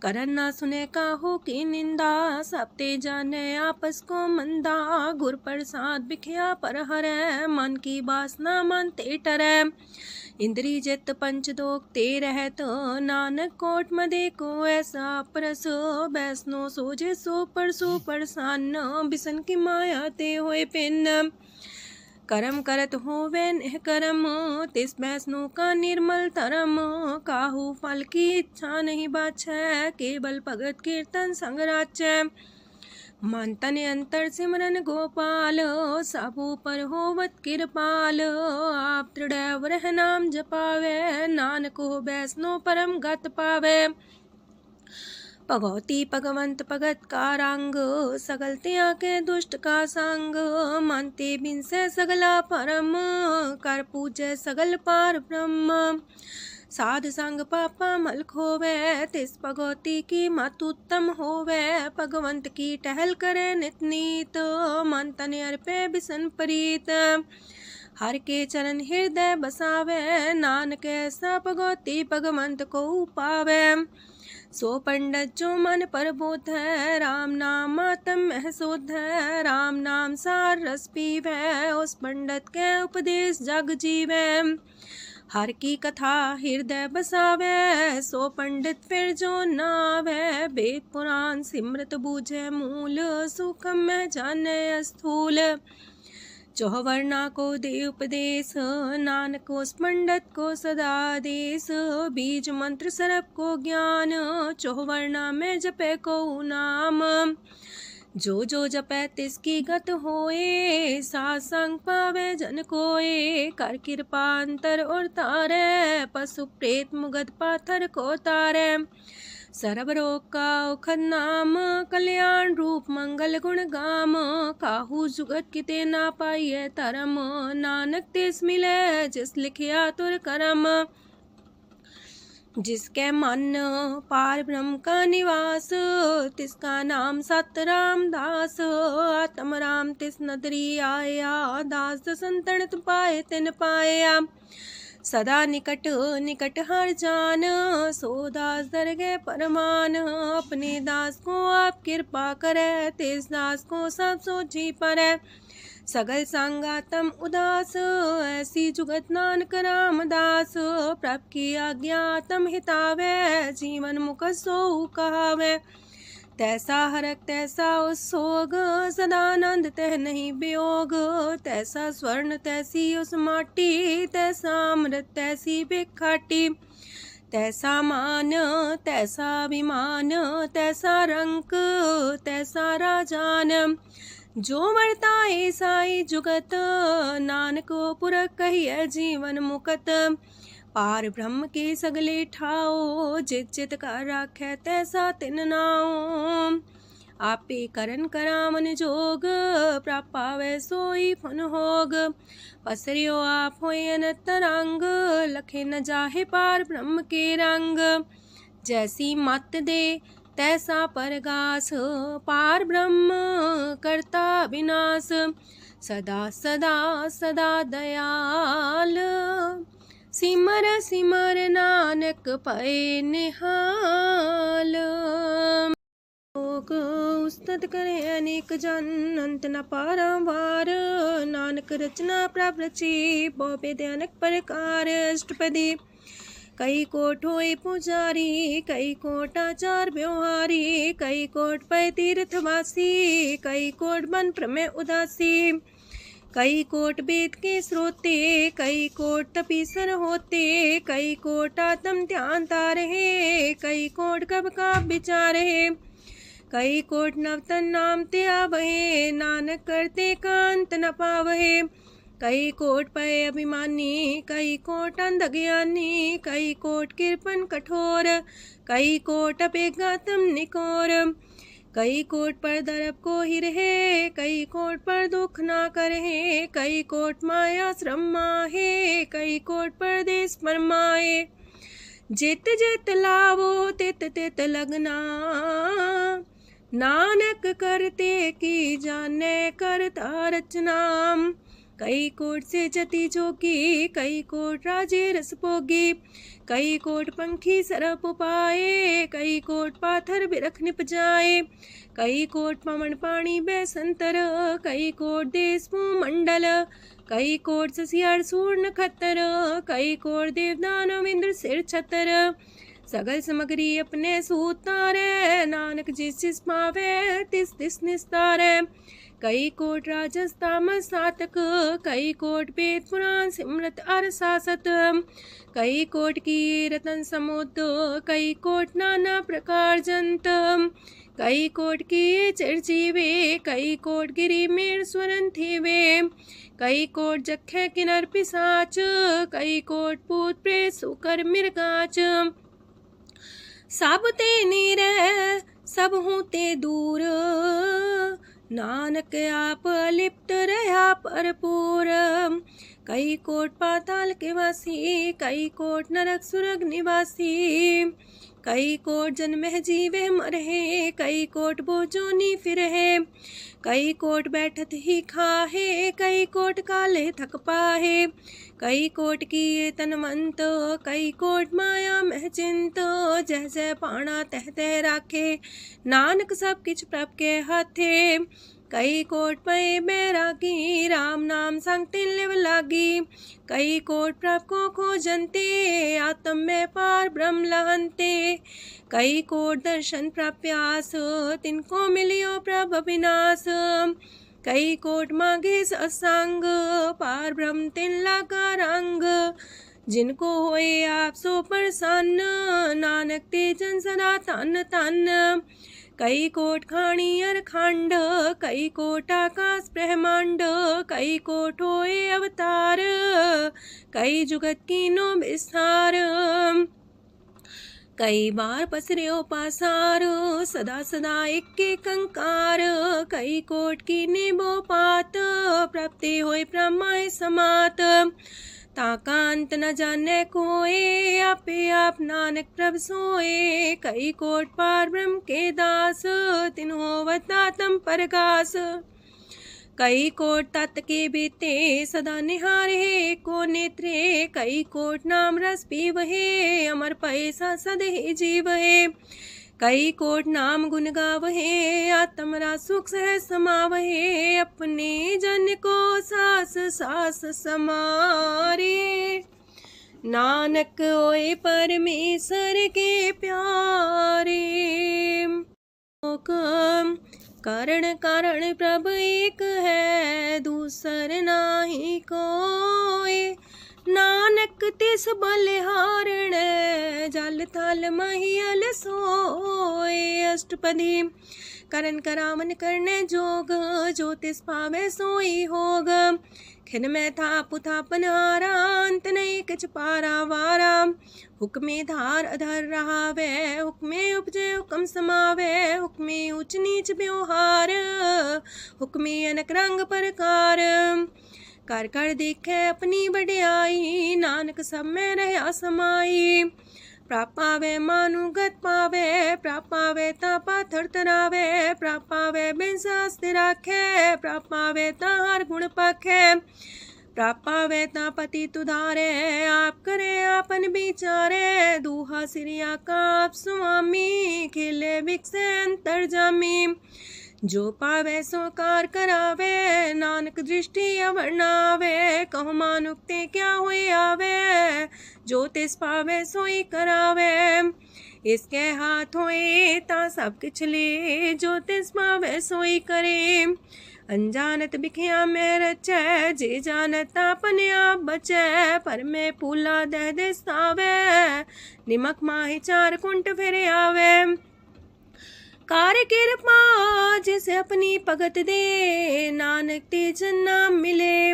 करन ना सुने काहू की निंदा, सब ते जाने आपस को मंदा, गुर प्रसाद बिखया पर हरै, मन की वासना मन ते टरै, इंद्री जित पंच दोग ते रहत, नानक कोट मदे को ऐसा परस, बैसनो सोजे सो परसो परसान, बिसन की माया ते होए पिन, करम करत होवे नेह करम, तिस बैसनो का निर्मल तरम, काहू फल की इच्छा नहीं बाछै, केवल भगत कीर्तन संग राचै, मन तन अंतर सिमरन गोपाल, साबू पर होवत कृपाल, आप दृढ़ रह नाम जपावे, नानक हो बैसनो परम गत पावे, भगवती भगवंत भगत का रंग, सगल त्याग के दुष्ट का संग, मानते बिन से सगला परम, कर पूजे सगल पार ब्रह्म, साध संग पापा मल खोवे, तिस भगवती की मत उत्तम होवे, भगवंत की टहल करे नित नीत, मन तन अर्पे बिसन प्रीत, हर के चरण हृदय बसावे, नानक ऐसा भगवती भगवंत को पावे, सो पंडित जो मन पर बोध है, राम नाम आत्म में शोध है, राम नाम सार रस पीवे, उस पंडित के उपदेश जग जीवे, हर की कथा हृदय बसावे, सो पंडित फिर जो नावे, वेद पुराण सिमृत बूझे मूल, सुखम में जाने स्थूल, चौवर्णा को दे उपदेश, नानक उस पंडित को सदा देश, बीज मंत्र सरप को ज्ञान, चौवर्णा में जपे को नाम, जो जो जपे तिसकी गत होए, सासंग पावे जन कोए, कर कृपा अंतर और तारे, पशु प्रेत मुगद पाथर को तारे, सर्व रोग का औखद नाम, कल्याण रूप मंगल गुण गाम, काहू जुगत किते ना पाइये तरम, नानक तिस मिले जिस लिखिया तुर करम, जिसके मन पार ब्रह्म का निवास, तिसका नाम सत रामदास। आत्म राम तिस नदरी आया, दास संतन पाए तिन पाया। सदा निकट निकट हर जान, सो दास दरगे परमान। अपने दास को आप कृपा करे, तिस दास को सब सोची परै। सगल संगातम उदास, ऐसी जुगत नानक रामदास। प्रभ की आज्ञा तम हितावे, जीवन मुख सो कहावे। तैसा हरक तैसा उत्सोग, सदानंद तह नहीं वियोग। तैसा स्वर्ण तैसी उस माटी, तैसा अमृत तैसी भिखाटी। तैसा मान तैसा अभिमान, तैसा रंक तैसा राजान। जो वर्ताए साई जुगत, नानक पुरख कहिए जीवन मुकत। पार ब्रह्म के सगले ठाओ, जित जित कर राखै तैसा तिन नाओ। आपे करन करामन जोग, प्रापावे सोई फन होग। पसरियो आप होय अनंत रंग, लखे न जाहे पार ब्रह्म के रंग। जैसी मत दे तैसा परगास, पार ब्रह्म करता विनाश। सदा सदा सदा दयाल, सिमर सिमर नानक पए निहाल। लोक उस्तत करे अनेक जन, अंत न पारावार। नानक रचना प्रभ रची, बहु अनेक प्रकार। अष्टपदी कई कोट होए पुजारी, कई कोट आचार व्यवहारी। कई कोट पै तीर्थवासी, कई कोट बन प्रमेय उदासी। कई कोट वेद के स्रोते, कई कोट तपीसर होते। कई कोट आत्म ध्यान तारहे, कई कोट कब का विचार है। कई कोट नवतन नाम ते आवहे, नानक करते कांत न पावहे। कई कोट पय अभिमानी, कई कोट अंधज्ञानी। कई कोट कृपन कठोर, कई कोट अपेगातम निकोर। कई कोट पर दरब को ही रहे, कई कोट पर दुख ना करहे। कई कोट माया श्रम माहे, कई कोट परदेश फरमाए। जित जित लावो तित तित लगना, नानक करते की जाने करता रचना। कई कोट से जति जोगी, कई कोट राजे रस भोगी। कई कोट पंखी सरप पाए, कई कोट पाथर बिरख निप जाए। कई कोट पवन पानी बैसंतर, कई कोट देश मंडल। कई कोट ससियार सूर नखतर, कई कोट देवदानव इंद्र सिर छतर। सगल सामग्री अपने सूतारे, नानक जिस जिस पावे तिस तिस निस्तारे। कई कोट राजस तामस सातक, कई कोट वेद पुराण सिमरत अर सासत। कई कोट की रतन समुद्र, कई कोट नाना प्रकार जंत। कई कोट की चिरजीवे, कई कोट गिरी मेर स्वरन थीवे। कई कोट जखे किनर पिसाच, कई कोट पूत प्रेत सुकर मिर्गाच। सब ते नीर सब हूँ ते दूर, नानक आप अलिप्त रहा भरपूर। कई कोट पाताल के वासी, कई कोट नरक सुरग निवासी। कई कोट जन्म जीवे मरहे, कई कोट बोझोनी फिरहे। कई कोट बैठत ही खाहे, कई कोट काले थक पाहे। कई कोट की तनवंत, कई कोट माया मह चिंत। जह जह पाणा तह तह राखे, नानक सब किछ प्रभ के हाथे। कई कोट पए बैरागी, राम नाम संग तिन लिव लागी। कई कोट प्रभ को खोजंते, आत्म में पार ब्रह्म लहंते। कई कोट दर्शन प्रप्यास, तिनको मिलियो प्रभ अविनाश। कई कोट मांगे सत्संग, पार ब्रह्म तिन लागा रंग। जिनको होए आप सो प्रसन्न, नानक ते जन सदा तन तन। कई कोट खाणी अर खंड, कई कोट आकाश ब्रह्मांड। कई कोट होए अवतार, कई जुगत कीनो विस्तार। कई बार पसर्यो पासार, सदा सदा एक कंकार। कई कोट की निबो पात, प्राप्ति होए प्रमाय समात। ताका अंत न जाने कोय, आपे आप नानक प्रभ सोए। कई कोट पार ब्रह्म के दास, तिन होवत आत्म परगास। कई कोट तत् के बीते, सदा निहारे को नेत्रे। कई कोट नाम रस पीवहे, अमर पैसा सदहि जीवहे। कई कोट नाम गुण गावहे, आत्मरा सुख सह समावहे। अपने जन को सास सास समारे, नानक होए परमेश्वर के प्यारे। कारण कारण प्रभ एक है, दूसर नाही कोय। नानक तिस बलिहारण, जल थल महियल सोय। अष्टपदी करन करावन करने जोग, जो तिस पावे सोई होग। खिन में था पुथापन हारा, अंत नहीं किच पारा वारा। हुक्मे धार अधर रहावे, हुक्मे उपजे हुक्म समावे। हुक्मे ऊंच नीच व्यवहार, हुक्मे अनक रंग प्रकार। कर कर देखे अपनी बड़ियाई, नानक सब में रहा समाई। प्राप पावे मानुगत पावे, प्राप पावे ता पाथर तरावे। प्राप पावे बिन शास्त्र राखे, प्राप पावे ता हर गुण पाखे। प्राप पावे ता पति तुधारे, आप करे आपन विचारे। दूहा सिरिया का आप स्वामी, खिले विकसे अंतर जामी। जो पावे सो कार करावे, नानक दृष्टि अवर्णावे। कहो मानुक्ते क्या हुए आवे, जो तिस पावे सोई करावे। इसके हाथ होए ता सब किछ ले, जो तिस पावे सोई करे। अनजानत बिखिया में रचै, जे जानत अपने आप बचै। पर में पूला दह दिसावे, निमक माही चार कुंट फिर आवे। कार कृपा जिसे अपनी भगत दे, नानक तेज नाम मिले।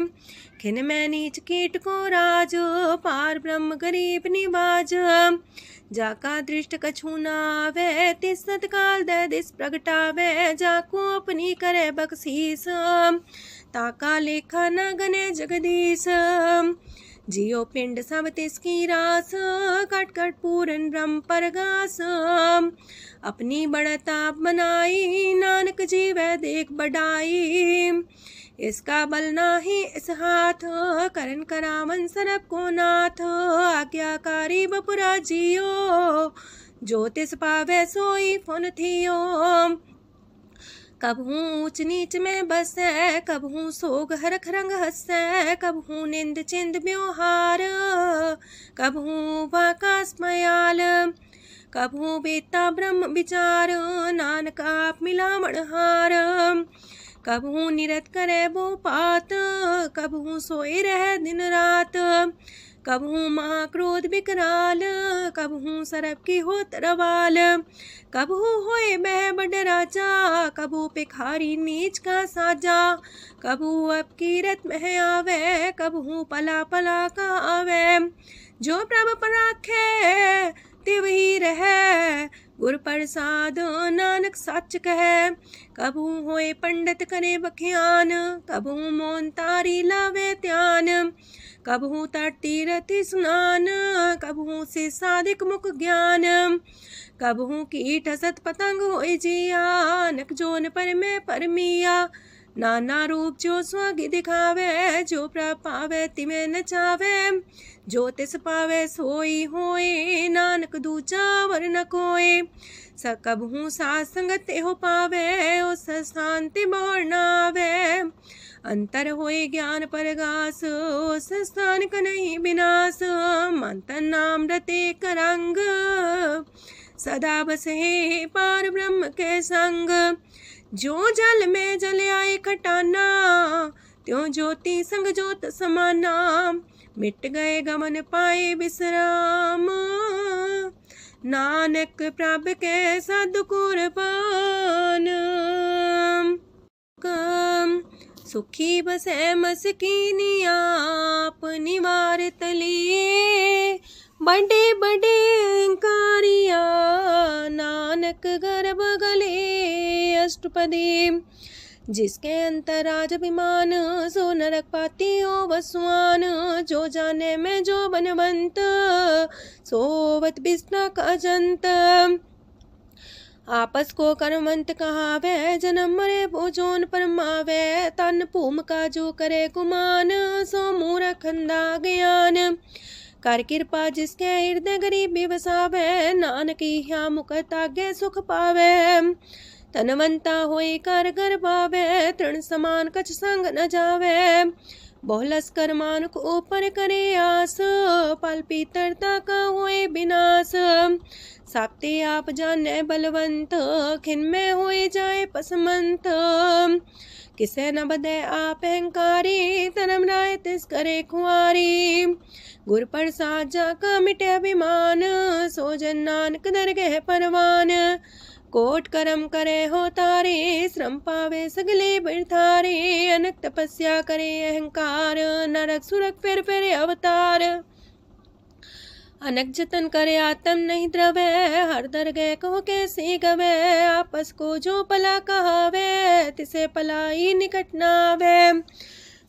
खिन में नीच कीट को राज, पार ब्रह्म गरीब निवाज। जाका दृष्ट कछु न आवे, तिस सतकाल दह दिस प्रगटावे। जाको अपनी करे बख्शीस, ताका लेखा न गने जगदीश। जियो पिंड सब तिसकी रास, कट कट पूरन ब्रह्म परगास। अपनी बढ़ता बनाई, नानक जीवै देख बढ़ाई। इसका बल नाही इस हाथ, करन करावन सरब को नाथ। आज्ञाकारी बपुरा जियो, जो तिस पावे सोई फुन थियो। कबहू ऊंच नीच में बसै, कबहू सोग हरख रंग हंसै। कबहू निंद चिंद व्यवहार, कबहू वाकास मयाल। कबहू बेता ब्रह्म विचार, नानक आप मिलावण हार। कबहू निरत करे वो पात, कबहू सोए रह दिन रात। कबहू महाक्रोध विकराल, कबहू सरब की हो तरवाल। कबहू होए बह बड़ राजा, कबहू भिखारी नीच का साजा। कबहू अब कीरत में आवे, कबहू पला पला का आवे। जो प्रभ पर राखे तिव ही रहे, गुर प्रसाद नानक सच कहे। कबहू होए पंडित करे बख्यान, कबहू मोन तारी लावे ध्यान। कबहू तट तीरथ स्नान, कबहू से साधिक मुख ज्ञान। कबहू कीट हसत पतंग होए जिया, नक जोन पर में परमिया। नाना रूप जो स्वागी दिखावे, जो प्रभ पावे तिमे नचावे। जो तिस पावे सोई होए, नानक दूजा वर न कोय। सकबहू साथ संगत हो पावे, उस शांति मोर नावे। अंतर होए ज्ञान परगास, उस स्थान का नहीं विनाश। मंतन नाम रते करंग, सदा बसे पार ब्रह्म के संग। जो जल में जल आए खटाना, त्यों ज्योति संग ज्योत समाना। मिट गए गमन पाए विश्राम, नानक प्रभ के सद्कुरबान। सुखी बसे मस्कीनिया, अपनी वार तलिए। बड़े बड़े कारिया, नानक गर्भ गले। अष्टपदी जिसके अंतराज अभिमान, सो नरक पाती हो वसुआन। जो जाने में जो बनवंत, सोवत बिस्ना का जंत। आपस को कर्मवंत कहावे, जन्म मरे भोजोन परमावे। तन भूम का जो करे गुमान, सो मूर्ख अंधा ज्ञान। कर कृपा जिसके हृदय गरीबी बसावे, नानकी ह्या मुख तागे सुख पावे। तनवंता होई कर गर्भावे, तृण समान कछ संग न जावे। बहुलस कर मानुक ऊपर करे आस, पल पीतरता का होए विनाश। साप्ते आप जाने बलवंत, खिन में होए जाए पसमंत। किसे न बदे आप अहंकारी, धर्म राय तिस करे खुआरी। गुर प्रसाद जाका मिटे अभिमान, सो जन नानक दरगह परवान। कोट कर्म करे हो तारे, श्रम पावे सगले बिरथारे। अनक तपस्या करे अहंकार, नरक सुरक फिर अवतार। अनक जतन करे आत्म नहीं द्रवे, हर दरगह कहो कैसे गवे। आपस को जो पला कहावे, तिसे पलाई निकट नावे।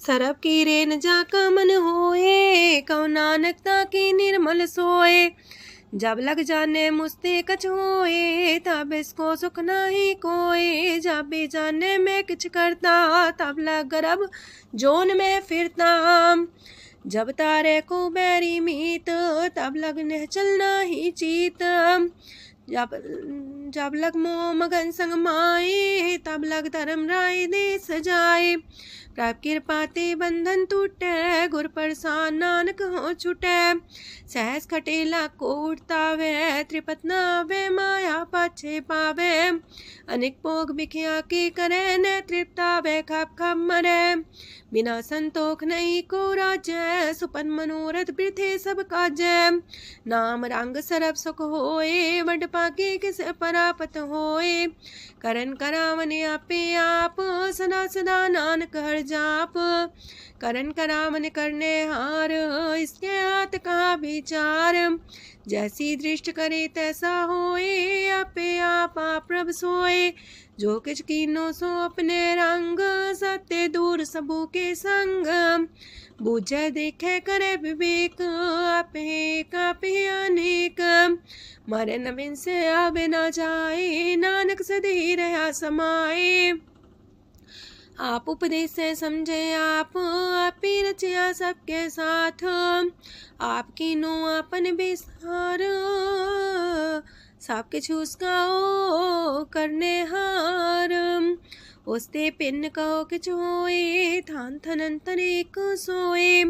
सरब की रेन जाका मन होए, कहो नानक ताकी निर्मल सोए। जब लग जाने मुस्ते कछ होए, तब इसको सुख नाही कोई। जब भी जाने में किछ करता, तब लग गर्भ जोन में फिरता। जब तारे को बैरी मीत, तब लग ने चलना ही चीत। जब लग मोह मगन संग माए, तब लग धर्म राय दे सजाए। प्रभ कृपा ते बंधन टूटे, गुर प्रसाद नानक हो छूटे। सहस खटेला को उठतावे, त्रिपत नावे माया पाछे पावे। अनेक भोग बिखिया की करे, न तृप्तावे खप खप मरे। बिना संतोख नहीं को राजै, सुपन मनोरथ वृथे सब काजै। नाम रंग सरब सुख होए, वड पाके किस परापत होए। करन करावन आपे आप, सदा सदा नानक हर जाप। करन करावन करने हार, इसके हाथ का विचार। जैसी दृष्ट करे तैसा होए, आपे आप प्रभ सोए। जो किछ कीनो सो अपने रंग, सत्य दूर सबू के संग। बूझे देखे करे विवेक, आपे अनेक। मरे न बिन से आवे न जाए, नानक सदी रहा समाए। आप उपदेश से समझे आप ही रचिया सबके साथ। आपकी नो आपन बेसार, सब किछ उसका ओ करने हार। उसते पिन कहो किछ होए, थान थनन तनेक सोए।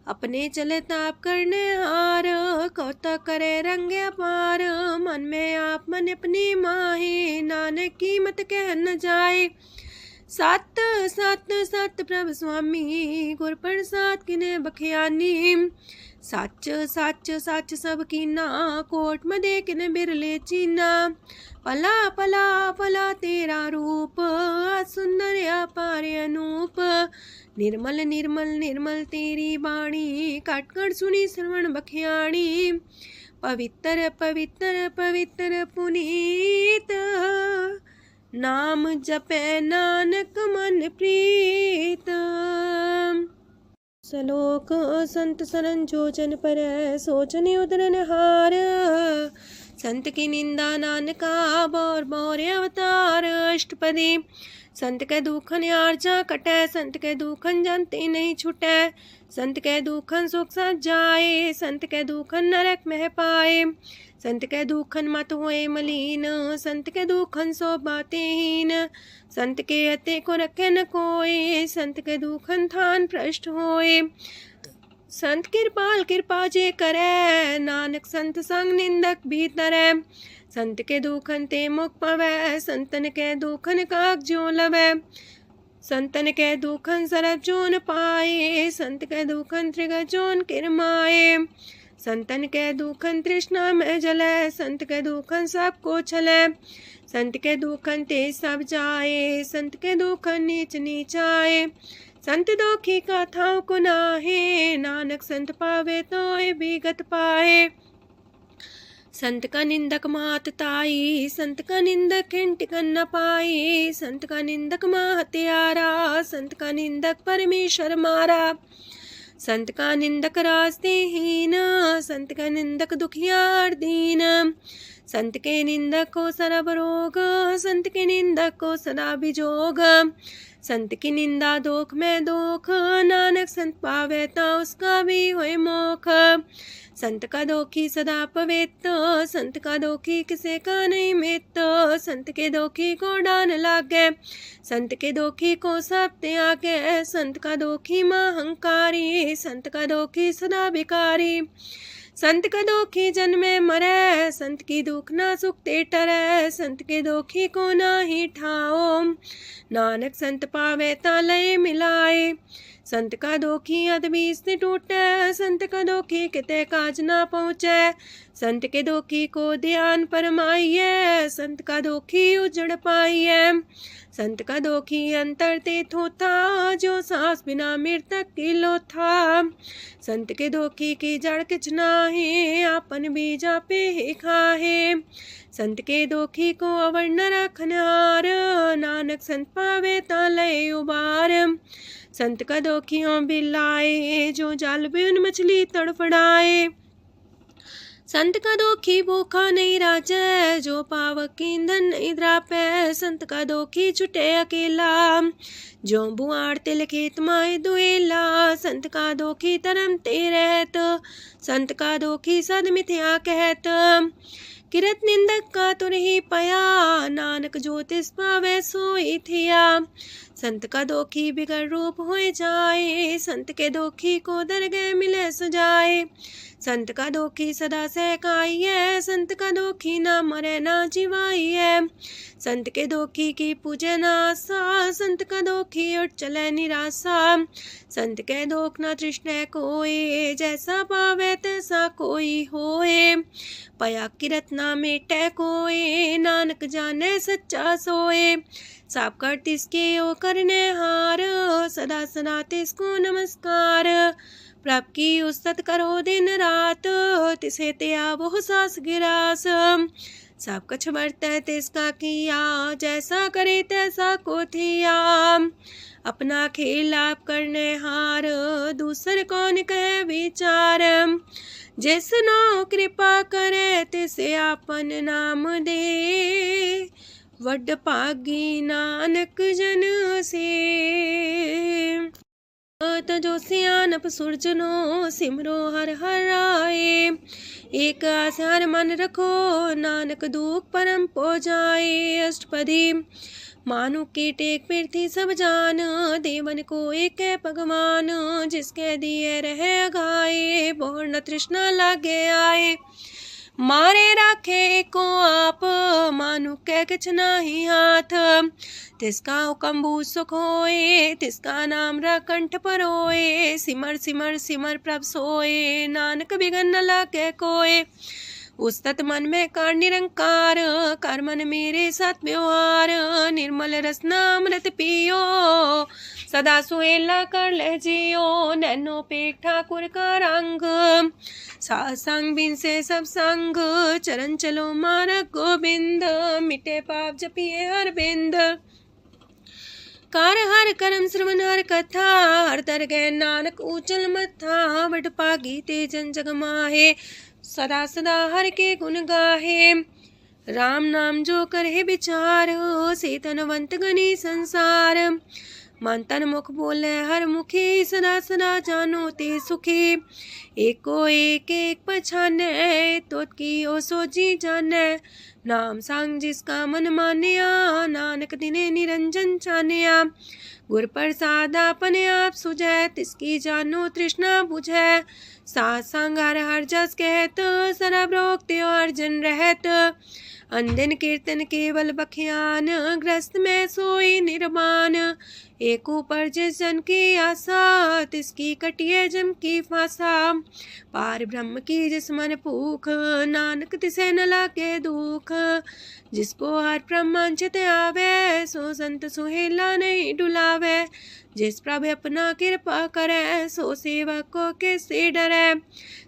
अपने चले ताप करने हार, कौतक करे रंग अपार। मन में आप मन अपनी माहे, नानक की मत कह न जाए। सत सत सत प्रभ स्वामी, गुर प्रसाद किने बखियानी। सच सच सच सब कीना, कोट मदे किने बिरले चीना। पला पला पला तेरा रूप, सुंदर अपार अनूप। निर्मल निर्मल निर्मल तेरी बाणी, काट कर सुनी श्रवण बखियाणी। पवित्र पवित्र पवित्र पुनीत, नाम जपे नानक मन प्रीत। सलोक संत सरन जो जन पर, सोचन उदरन हार। संत की निंदा नानका, बौर बौर अवतार। अष्टपदी संत के दुखन आर्जा कटै, संत के दुखन जानते नहीं छुटै। संत के दुखन सुख सज जाए, संत के दुखन नरक में पाए। संत के दुखन मत होए मलीन, संत के दुखन सो बातें हीन। संत के अते को रखे न कोई, संत के दुखन थान भ्रष्ट होए। संत कृपाल कृपा जे करे, नानक संत संग निंदक भीतरै। संत के दुखन ते मुख पवै, संतन के दुखन काक जो लवै। संतन के दुखन सरब जोन पाए, संत के दुखन त्रिग जोन किरमाए। संतन के दुखन तृष्णा में जलै, संत के दुखन सबको छलै। संत के दुखन ते सब जाए, संत के दुखन नीच नीचाए। संत दोखी कथाओं को नाहे, नानक संत पावे तो विगत पाए। संत का निंदक मात ताई, संत का निंदक खिंटिकन न पाई, संत का निंदक माँ हत्यारा, संत का निंदक परमेश्वर मारा। संत का निंदक रास्ते हीन, संत का निंदक दुखियार दीन, संत के निंदक को सरब रोग, संत के निंदक को सदा बिजोग। संत की निंदा दोख में दोख, नानक संत पावे ता उसका भी होए मोख। संत का दोखी सदा पवित्र, संत का दोखी किसे का नहीं मित, संत के दोखी को डान लागे, संत के दोखी को सब त्यागे, संत का दोखी महांकारी, संत का दोखी सदा भिकारी। संत का दोखी जन्मे मरे, संत की दुख ना सुख ते टरे, संत के दोखी को ना ही ठाओ, नानक संत पावे ता लय मिलाए। संत का दोखी अदबीस से टूटे, संत का दोखी किते काज ना पहुँचे, संत के दोखी को ध्यान परमाइए, संत का दोखी उजड़ पाइए। संत का दोखी अंतर ते थोथा, जो सांस बिना मृतक की लोथा। संत के दोखी की जड़ किछ नाहे, आपन बीजा पे ही खाहे। संत के दोखी को अवर न रखनहार, नानक संत पावे ता लय उबार। संत का दोखियों बिलाए, जो जाल बिन मछली तड़फड़ाए। संत का दोखी भूखा नहीं राजे, जो पावक ईंधन नहीं द्रापे। संत का दोखी छुटे अकेला, जो बुआड़ तिल खेत माए दुएला। संत का दोखी तरम ते रहत, संत का दोखी सद मिथ्या कहत। किरत निंदक का तुर ही पया, नानक जो तिस पावे सोई थिया। संत का दोखी बिगड़ रूप होए जाए, संत के दोखी को दरगह मिले सुजाए। संत का दोखी सदा सहकाइए, संत का दोखी ना मरे ना जिवाइए। संत के दोखी की पूजे ना आशा, संत का दोखी उठ चले निराशा। संत के दोख ना तृष्णा कोई, जैसा पावे तैसा कोई होए। पया किरत ना मेटे कोई, नानक जाने सच्चा सोए। साप कर तिसके ओ करने हार, सदा सदा तिसको नमस्कार। प्रभ की उस्तत करो दिन रात, तिसे त्या वो सास गिरास। सब कछ बरतै तिसका किया, जैसा करे तैसा को थिया। अपना खेल आप करने हार, दूसर कौन कहे विचार। जिसनो कृपा करे तिसे आपन नाम दे, वड पागी नानक जन से। जो सियानप सुरजनो, सिमरो हर हर आए। एक आस हर मन रखो, नानक दुख परम पो जाए। अष्टपदी मानु के टेक पृथ्वी सब जान, देवन को एक है भगवान। जिसके दिए रहे अघाए, बोर न तृष्णा लागे आए। मारे राखे को आप, मानु के किछ नाही हाथ। तिसका हुक्म सुख होए, तिसका नाम रकंठ पर होए। सिमर सिमर सिमर प्रभ सोए, नानक बिगन न लागे कोय। उस्तत मन में कर निरंकार, कर मन मेरे साथ व्यवहार। निर्मल रसना अमृत पियो, सदा सुहेला कर ले जियो। नैनो पेट ठाकुर का रंग, सासंग बिन से सब संग। चरण चलो मार्ग गोविंद, मिटे पाप जपिए हर बिंद। कार हर करम श्रवण हर कथा, हर दरगह नानक ऊचल मथा। वड पागी ते जन जग माहे, सदा सदा हर के गुण गाहे। राम नाम जो करे विचार, से तनवंत गनी संसार। मन तन मुख बोले हर मुखी, सदा सदा जानो ते सुखी। एको एक एक पछाने, तोत की ओ सोजी जाने। नाम संग जिसका मन मानिया, नानक दिने निरंजन छानिया। गुर प्रसाद अपने आप सुझै, तिसकी जानो तृष्णा बुझै। साथ संग हर हर जस कहत, सरब रोग त्यो अर्जन रहत। अंदिन कीर्तन केवल बख्यान, ग्रस्त में सोई निर्माण। एक ऊपर जिस जन की आशा, तिसकी कटिए जम की फांसा। पार ब्रह्म की जिस मन भूख, नानक तिसे न लागे दुख। जिसको हर प्रमांचित आवे, सो संत सुहेला नहीं डुलावे। जिस प्रभु अपना कृपा करे, सो सेवक को किससे डरे।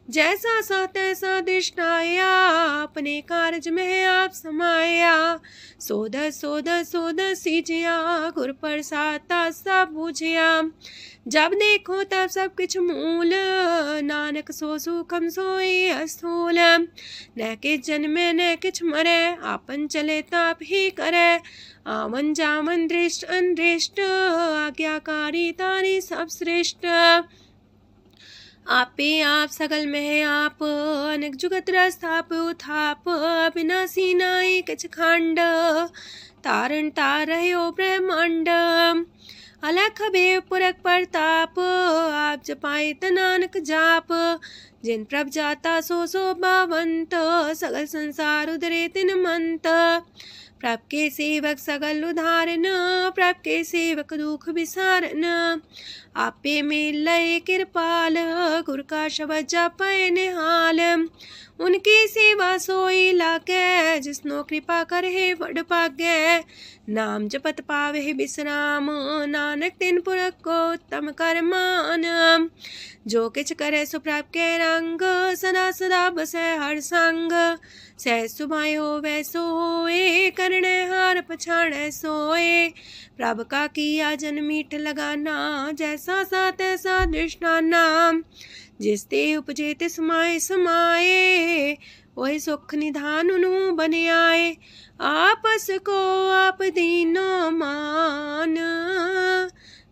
जैसा सा तैसा दृष्टाया, अपने कारज में आप समाया। सोध सोध सोध सीजिया, गुर प्रसाद सब बूझिया। जब देखो तब सब किछ मूल, नानक सो सुखम सोई अस्थूल। न किछ जन्मे न किछ मरे, आपन चले ताप ही करे। आवन जावन दृष्ट अनदृष्ट, आज्ञाकारी तारी सब श्रेष्ठ। आपे आप सगल में आप, अनेक जुगत रस्थाप उथाप। अविनाशी नाई किछ खंड, तारण तार रह्यो ब्रह्मांड। अलख बेव पुरख प्रताप, आप जपाए नानक जाप। जिन प्रभ जाता सो शोभावंत, सगल संसार उधरे तिन मंत। प्रभ के सेवक सगल उधारन, प्रभ के सेवक दुख विसारन। आपे में लय कृपाल, गुर का शब्द जपै निहाल। उनकी सेवा सोई लागे, जिसनो कृपा करे वड पागे। नाम जपत पावे विश्राम, नानक तिन पुरख को उत्तम कर मान। जो किछ करे सो प्रभ के रंग, सदा सदा बसै हर संग। सह सुभाए होवै सो होए, करणे हार पछाड़ै सोए। प्रभ का किया जन मीठ लगाना, जैसा सा तैसा दृष्टाना। जिस ते उपजे तिस माए समाए, ओहि सुख निधान उनु बन आए। आपस को आप दीनो मान,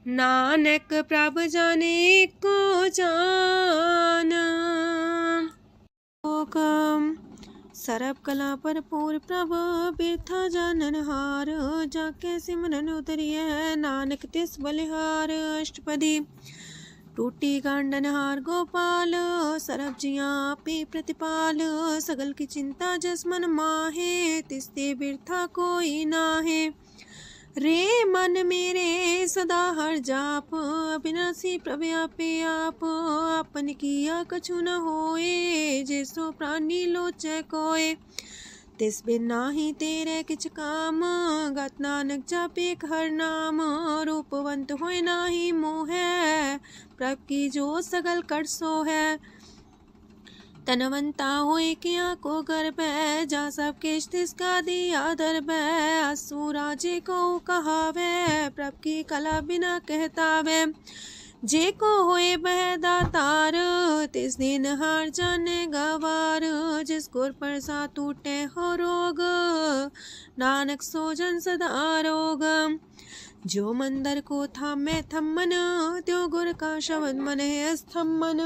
नानक प्रभ जाने को जान। सरब कला पर पूर प्रभ, बिरथा जानन हार। जाके सिमरन उतरिय, नानक तिस बलिहार। अष्टपदी। टूटी गांडन हार गोपाल, सरब जिया पे प्रतिपाल। सगल की चिंता जस मन माहे, तिसते बिरथा कोई नाहे। रे मन मेरे सदा हर जाप, अविनाशी प्रभ आपे आप। आपन किया कछु न होए, जैसो प्राणी लोचै कोय। तिस बिन नाही तेरे किछ काम, गत नानक जापे हर नाम। रूपवंत होय नाही मोहै, प्रभ की जो सगल कर सो है। तनवंता होए किया को गर्भ, जा सब किछ तिसका दिया दर्ब। असु राजे को कहावे, प्रभ की कला बिना कहतावे। जे को होए बह दातार, तिस दिन हार जाने गवार। जिस गुर प्रसाद टूटे हो रोग, नानक सो जन सदा रोग। जो मंदर को थामे थम्मन, त्यो गुर का शब्द मन है स्तम्भन।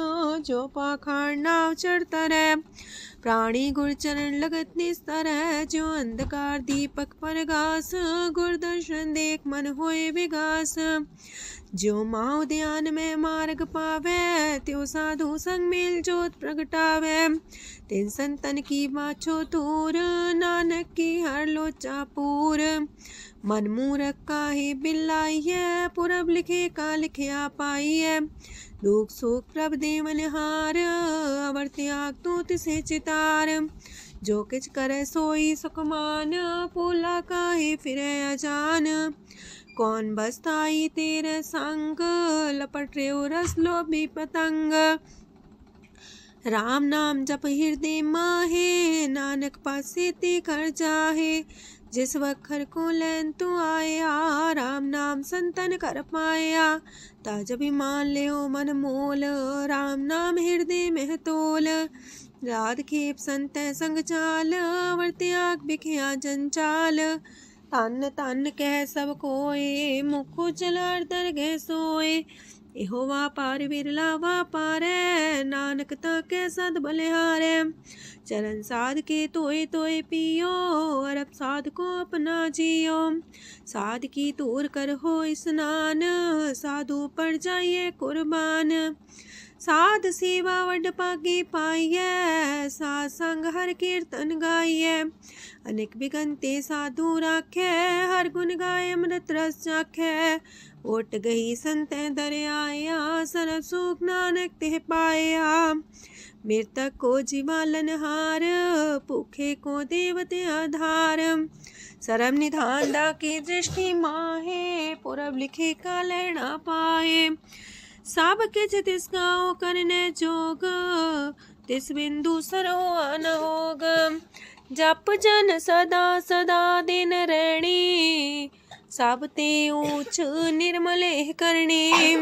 जो पाखाड़ नाव चढ़ता रहे, प्राणी गुर चरण लगत निस्तर है। जो अंधकार दीपक पर घास, गुर दर्शन देख मन होए विगास। जो माओ ध्यान में मार्ग पावे, त्यो साधु संग मेल जोत प्रगटावे। तिन संतन की बाछो तूर, नानक की हर लोचा पूर। मन मूरख काहे बिलाइए, पुरब लिखे का लिखिया पाइए। दुख सुख प्रभ देवन हार, अवर त्याग तू तिसे चितार। जो किछ करे सोई सुखमान, पोला काहे फिरे अजान। कौन बसताई तेरे संग, लपट रे रस लोभी पतंग। राम नाम जप हृदय माहे, नानक पासे ते कर जाहे। जिस वखर को लैन तू आया, राम नाम संतन कर पाया। ताज अभिमान ले ओ मन मोल, राम नाम हृदय में तोल। राध खेप संत संग चाल, अवर त्याग बिखिया जंचाल। तन तन कह सब कोय, मुखो चलार दरगह सोए। एहो वापार विरला वापारै, नानक ताके सद बलिहारै। चरण साध के तोय तोय पियो, अरब साध को अपना जियो। साध की तूर कर हो स्नान, साधु पर जाइए कुर्बान। साध सेवा वड पागे पाइए, साध संग हर कीर्तन गाइए। अनेक बिगंते साधु राखे, हर गुण गाय अमृत रस चाखे। ओट गई संत दर आया, सरब सुख नानक तिह पाया। मृतक को जीवालन हार, भूखे को देवते आधार। सरब निधान दा की दृष्टि माहे, पुरब लिखे का लेना पाए। सब किछ तिस गाओ करने जोग, तिस बिंदु सरोआ न होग। जप जन सदा सदा दिन रैणी, सब ते ऊंच निर्मले करणी।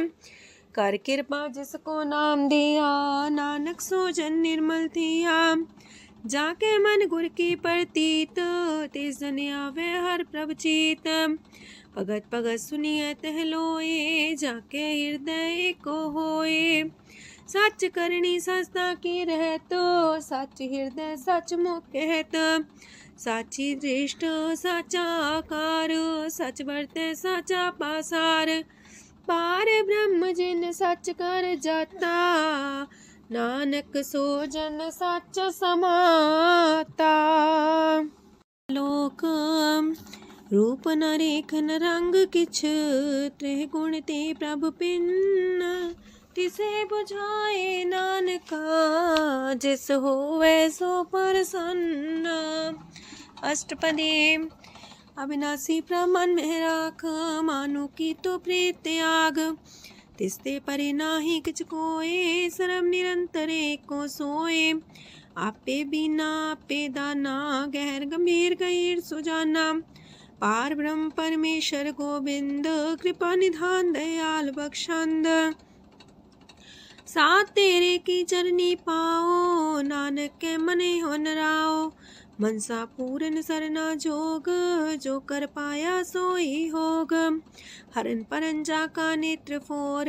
कर कृपा जिसको नाम दिया, नानक सो जन निर्मल थिया। जाके मन गुर की प्रतीत, तिस जन आवे हर प्रभ चीत। भगत भगत सुनिए तह लोए, जाके हृदय को होए। सच करनी सस्ता की रहत, सच हृदय सच मुख कहत। साची दृष्ट साचा आकार, सच बरते साचा पासार। पार ब्रह्म जिन सच कर जाता, नानक सो जन सच समाता। लोक रूप न रेखन रंग किछ, त्रिह गुण ते प्रभ पिन्न। तिसे बुझाए नानका, जिस होवे सो प्रसन्न। अष्टपदी। अविनाशी प्रमन में राख, मानु की तो प्रीत त्याग। तिसते परे नाही किछ कोय, सरम निरंतर एको सोए। आपे बिना आपे दाना, गहर गंभीर गहीर सुजाना। पार ब्रह्म परमेश्वर गोविंद, कृपा निधान दयाल बख्शंद। साथ तेरे की चरनी पाओ, नानक के मने हो नराओ। मनसा पूरन सरना जोग, जो कर पाया सोई होग। हरन परन जाका नेत्र फोर,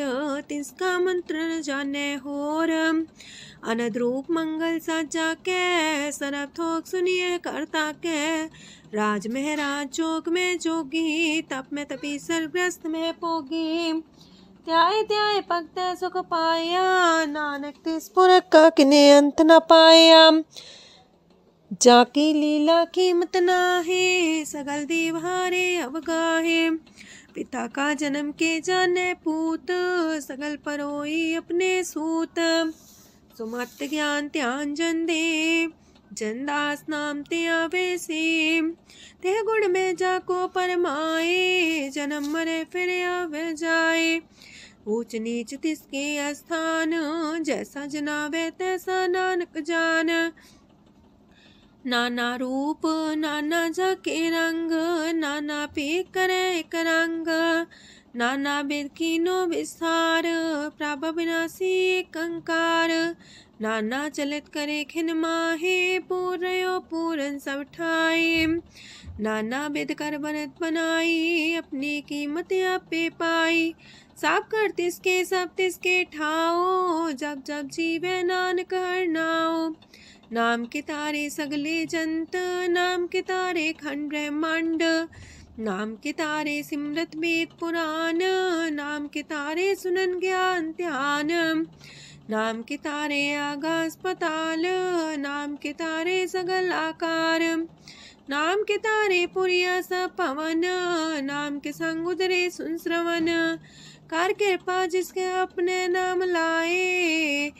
तिसका मंत्र न जाने होर। अनद रूप मंगल साजा के, सरब थोक सुनिए करता के। राज में राज जोग में जोगी, तप में तपी सरग्रस्त में पोगी। त्याय त्याय भक्त सुख पाया, नानक तिस पुरख का किने अंत न पाया। जाकी लीला कीमत नाहे, सगल देव हारे अवगाहे। पिता का जन्म के जाने पूत, सगल परोई अपने सूत। सुमत ज्ञान ध्यान जन दे, जन दास नाम ते आवे से। तेह गुण में जाको परमाए, जन्म मरे फिर आवे जाए। ऊंच नीच तिसके स्थान, जैसा जनावे तैसा नानक जान। नाना रूप नाना जाके रंग, नाना पे करे एक रंग। नाना बिद कीनो विस्तार, प्रभ विनाशी कंकार। नाना चलित करे खिन माहे, पूर्यो पूरन सब ठाए। नाना बिद कर बनत बनाई, अपनी कीमत आपे पाई। सब कर तिसके सब तिसके ठाओ, जब जब जीवे नानक हर नाओ। नाम के तारे सगले जंत, नाम के तारे खंड ब्रह्मांड। नाम के तारे सिमरत वेद पुराण, नाम के तारे सुनन ज्ञान ध्यान। नाम के तारे आकाश पताल, नाम के तारे सगल आकार। नाम के तारे पुरिया सब पवन, नाम के संग उदरे सुन श्रवण। कर कृपा जिसके अपने नाम लाए,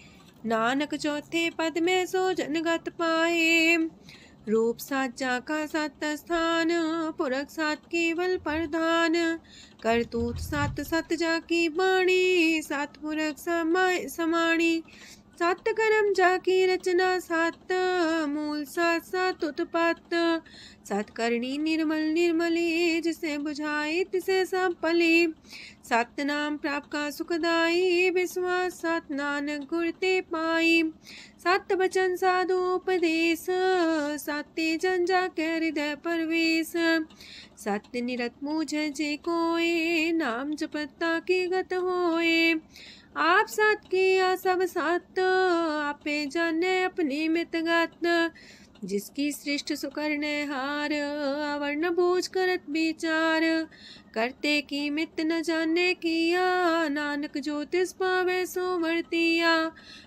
नानक चौथे पद में सो जनगत पाए। रूप साचा का सत स्थान, पुरख सात केवल प्रधान। करतूत सात सत जाकी बाणी, सात पुरख समाणी। सात कर्म जाकी रचना सात, मूल सात सात उत्पत्त। सात करणी निर्मल निर्मली, जिसे बुझाई तिसे सब पली। सात नाम प्राप्त का सुखदाई, विश्वास सात नानक गुर ते पाई। सात वचन साधु उपदेश, साते जन जाके हृदय परवेश। सत्य निरत मुझे जे कोय, नाम जपता की गत होए। आप सात किया सब सात, आपे जाने अपनी मितगत। जिसकी सृष्ट सुकरने हार, अवर्ण बूझ करत विचार। करते की मित न जाने किया, नानक जो तिस पावे सो वर्तिया।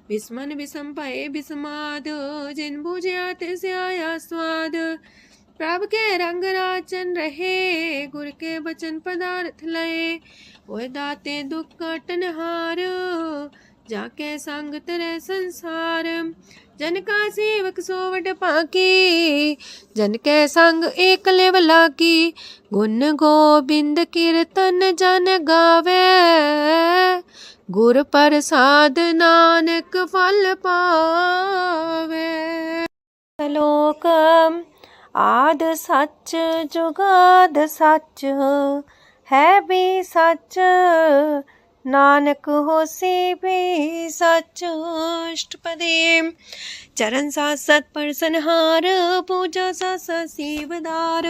विस्मन विषम भये विस्माद, जिन बुझिया तिस आया स्वाद। प्रभ के रंग राचन रहे, गुर के बचन पदार्थ लए। ओए दाते दुख काटन हार, जाके संग तरह संसार। जन का सेवक सोवट पाकी, जन के संग एक लेव लागी। गुण गोबिंद कीर्तन जन गावे, गुर प्रसाद नानक फल पावे। श्लोक आद सच जुगाद सच है भी सच नानक होसी भी सच। अष्टपदी चरण साथ सत परसनहार पूजा साथ सत सेवदार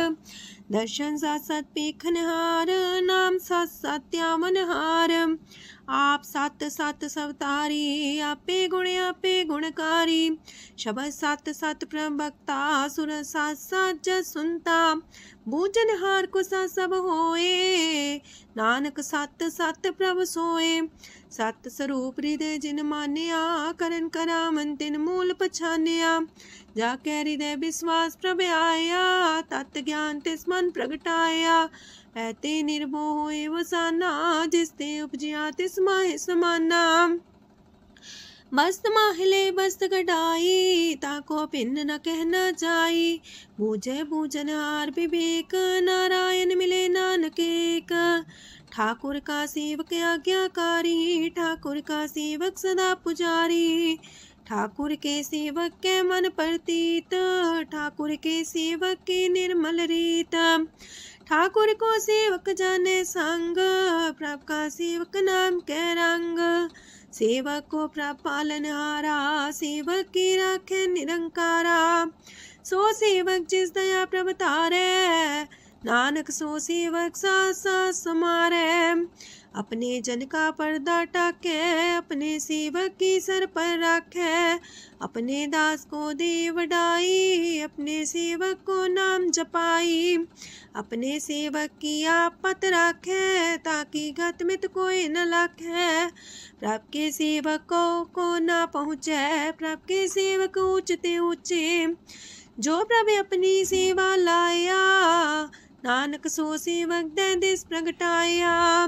दर्शन साथ सत पेखनहार नाम साथ सत्यामनहार आप सत सत सवतारी आपे गुणकारी शबद सत सत प्रभक्ता सुर साथ साथ जस सुनता बूझनहार को सा सब होए नानक सत सत प्रभ सोए। सत स्वरूप हृदय जिन मान्या करन करामन तिन मूल पछान्या जाके हृदय विश्वास प्रभ आया तत् ज्ञान तिस मन प्रगटाया ऐते निर्भो होए वसाना जिसते उपजिया तिस माहि समाना। बस्त माहिले बस्त कटाई ताको भिन्न न कहना जाई बूझे बूझनहार विवेक नारायण मिले नानक एक। ठाकुर का सेवक आज्ञाकारी ठाकुर का सेवक सदा पुजारी ठाकुर के सेवक के मन प्रतीत ठाकुर के सेवक की निर्मल रीत। ठाकुर को सेवक जाने संग प्रभ का सेवक नाम के रंग सेवक को प्रभ पालनहारा सेवक की राखे निरंकारा। सो सेवक जिस दया प्रभ तारे नानक सो सेवक साथ साथ समारे। अपने जन का पर्दा टाके अपने सेवक की सर पर रखे अपने दास को दे वडाई अपने सेवक को नाम जपाई अपने सेवक की आपत रखे ताकि गत मित कोई न लखे। प्रभ के सेवक को ना पहुँचे प्रभ के सेवक ऊंचते ऊंचे जो प्रभ अपनी सेवा लाया नानक सो सेवक दे दिस प्रगटाया।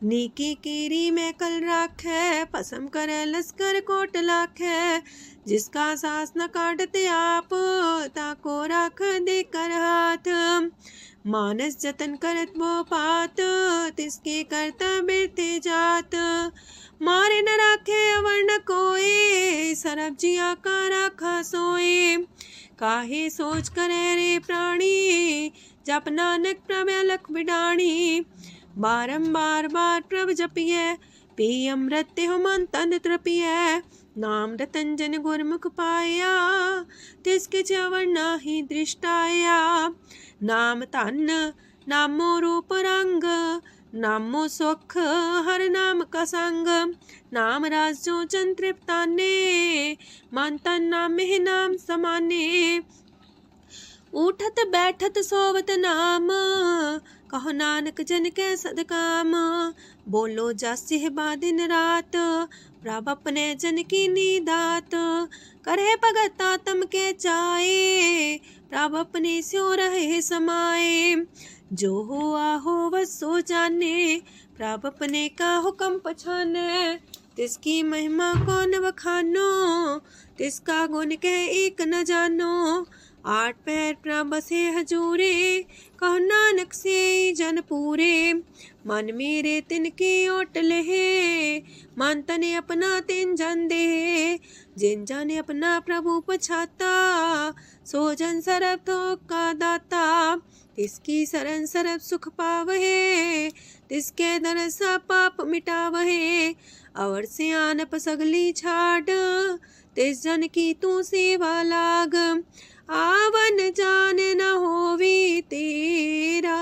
नीकी कीरी में कल राखे पसम करे लश्कर कोट लाखे जिसका सास न काटते आप ताको राख दे कर हाथ। मानस जतन करत वो पात तिसके करता बिरते जात मारे न राखे अवर न कोई सरब जिया का राखा सोए। काहे सोच करे रे प्राणी जप नानक प्रभ अलख बिडाणी बारंबार बार प्रभ जपिए पी अमृत हो मन तन तृपिए। नाम रतन जन गुरमुख पाया तिसके चवर नाही दृष्टाया। नाम धन नामो रूप रंग नामो सुख हर नाम का संग नाम राज जो जन तृप्ताने मन तन नाम ही नाम समाने। उठत बैठत सोवत नाम कहो नानक जन के सदकाम बोलो जस बा दिन रात प्रभ अपने जन की नीदात करे भगत आत्म के चाए प्रभ अपने स्यो रहे समाए। जो हो आहो वसो जाने प्रभ अपने का हुक्म पछाने तिसकी महिमा कौन बखानो तिसका गुण के एक न जानो। आठ पैर प्रभ बसे हजूरे कहो नानक से जन पूरे मन मेरे तिनकी ओट लहे मन तने अपना तिन जन दे। जिन जाने अपना प्रभु पछाता सो जन सरब थोक का दाता तिसकी शरण सरब सुख पावहे तिसके दरसा पाप मिटावहे। और से आनप सगली छाड़ तिस जन की तू सेवा लाग आवन जान न होवी तेरा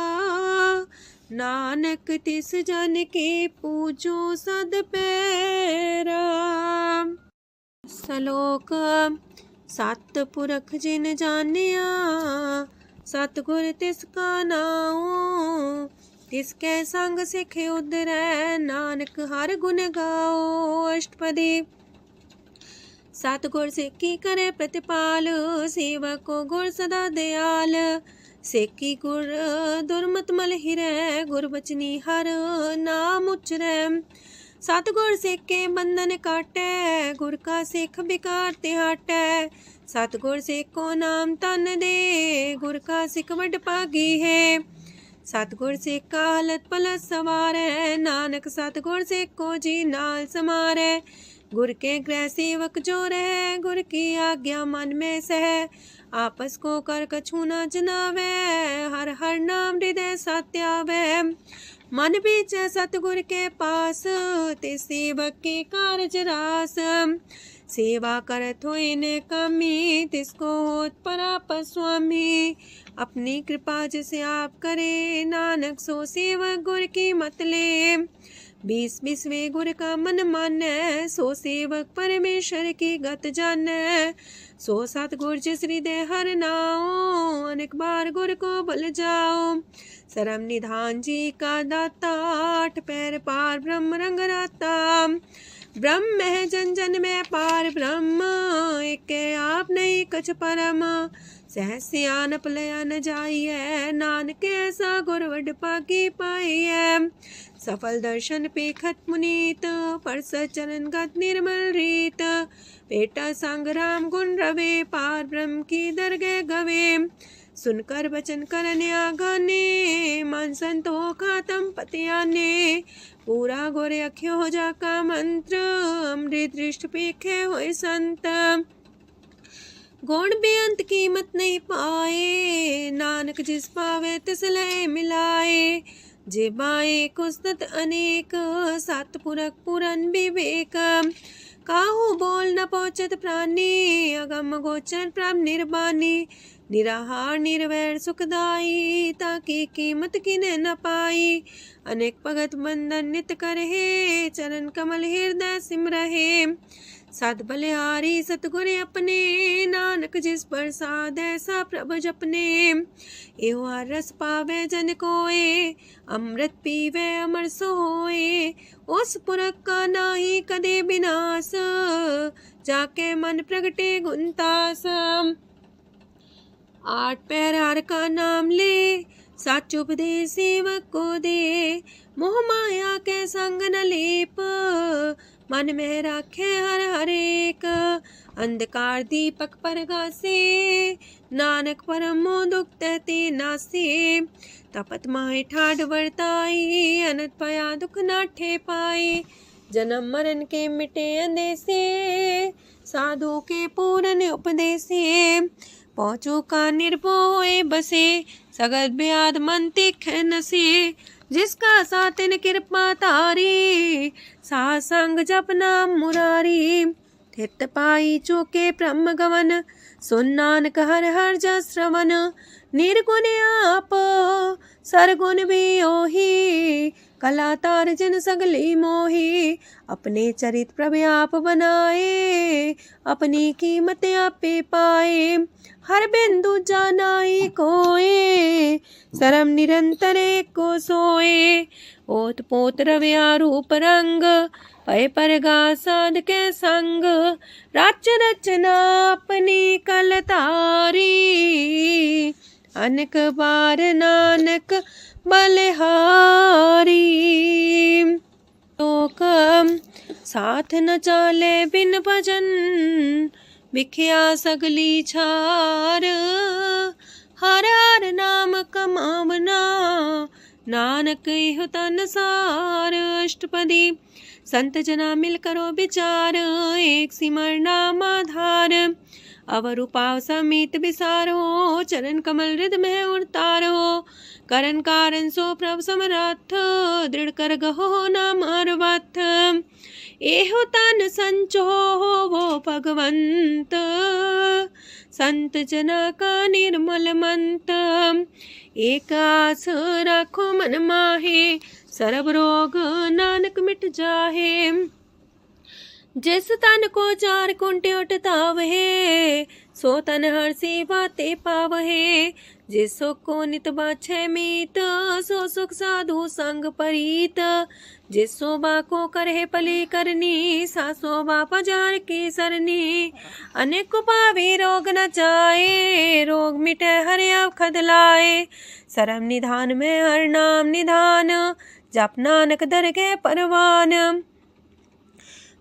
नानक तिस जन के पूजो सद पैरा। श्लोक सत पुरख जिन जानिया सतगुर तिसका नाओ तिसके संग सिख उदरै नानक हर गुण गाओ। अष्टपदी सतगुर सिक्की करे प्रतिपाल सेवक को गुर सदा दयाल सेकी गुर दुर्मत मल हिरै गुर बचनी हर नाम उचरै। सतगुर सेके बंधन काटै गुर का सिख बिकार ते हटै। सतगुर सेको नाम तन दे गुर का सिख वड पागी है सतगुर सिख का हलत पलत सवार है, नानक सतगुर सिख को जी नाल समार है। गुर के गृह सेवक जो रहे, गुर की आज्ञा मन में सह। आपस को कर कछु न जनावे, हर हर नाम हृदय सत्यावे। मन बीचे सतगुर के पास, ते सेवक के कारज रास। सेवा करत होए ने कामी, तिसको होत परापर स्वामी। अपनी कृपा जिसे आप करे, नानक सो सेवक गुर की मत ले। 20 गुर का मन माने, सो सेवक परमेश्वर की गत जाने। सो सतगुर जिस हृदय हर नाओ, अनेक बार गुर को बल जाओ। सरम निधान जी का दाता, 8 पैर पार ब्रह्म रंग राता। ब्रह्म है जन जन में पार ब्रह्म, एक आप नहीं कछ परम। सहस सियानप लया न जाइए, नानक ऐसा गुर वड पाकी पाई है। सफल दर्शन पेखत मुनीत, परस चरण गत निर्मल रीत। पेटा संग राम गुण रवे, पार ब्रह्म की दरगह गवे। सुनकर बचन करन आगाने, मन संतो खातम पतियाने। पूरा गोरे अख्यो हो जाका मंत्र, अमृत दृष्ट पेखे होए संत। गुण बेअंत कीमत नहीं पाए, नानक जिस पावे तिस लय मिलाए। जे बाए कुसत अनेक, सतपुरख पुरन विवेक। काहू बोल न पहुँचत प्राणी, अगम गोचर प्रभ निर्बानी। निराहार निर्वैर सुखदाई, ताकि कीमत किने न पाई। अनेक भगत बंधन नित करहे, चरण कमल हृदय सिमरहे। सत बलिहारी सतगुर अपने, नानक जिस प्रसाद ऐसा प्रभु जपने। एहो हर रस पावे जन कोय, अमृत पीवे अमर सोए। उस पुरख का नाही कदे विनाश, जाके मन प्रगटे गुणतास। 8 पैर हर का नाम ले, सच उपदेश सेवक को दे। मोह माया के संग न लेप, मन में राखे हर हरेक। अंधकार दीपक परगासे, नानक परम मोह दुख तहते नासे। तपत माहे ठाड वर्ताई, अनंत पया दुख नाठे पाए। जन्म मरण के मिटे अंदेसे, साधु के पूरन उपदेसे। पहुँचो का निर्भय बसे, सगत ब्याद मन तीखे नसे। जिसका सातिन कृपा तारी, साध संग जप नाम मुरारी। थित पाई चूके ब्रह्म गवन, सुन नानक हर हर जस श्रवण। निर्गुण आप सरगुण भी ओही, कला तार जिन सगली मोही। अपने चरित प्रभु आप बनाए, अपनी कीमत आपे पाए। हर बिंदु जानाई कोए, सरम निरंतर को सोए। ओत पोत रव्या रूप रंग, पय परगा साध के संग। राच रचना अपनी कलतारी, अनक बार नानक बलिहारी। लोक साथ न चाले बिन भजन, बिखिया सगली छार। हर हर नाम कमावना, नानक इह तन सार। अष्टपदी संत जना मिल करो विचार, एक सिमर नाम आधार। अवर उपाव समीत विसारो, चरण कमल हृदय में उतारो। करन कारण सो प्रभ समरथ, दृढ़ कर गहो नाम अर्वथ। एहो तन संचो वो भगवंत, संत जना का निर्मल मंत। एक आस राखो मन माहे, सर्व रोग नानक मिट जाहे। जिस तन को 4 कुंटे उठतावहे, सो तन हर सेवा ते पावहे। जिस सुख को नित बाछे मीत, सो सुख साधु संग परीत। जिस शोभा को करहे पली करनी, सा शोभा पजार की सरनी। अनेक पावे रोग न जाए, रोग मिटे हरि अवखद लाए। सरम निधान में हर नाम निधान, जप नानक दरगह परवान।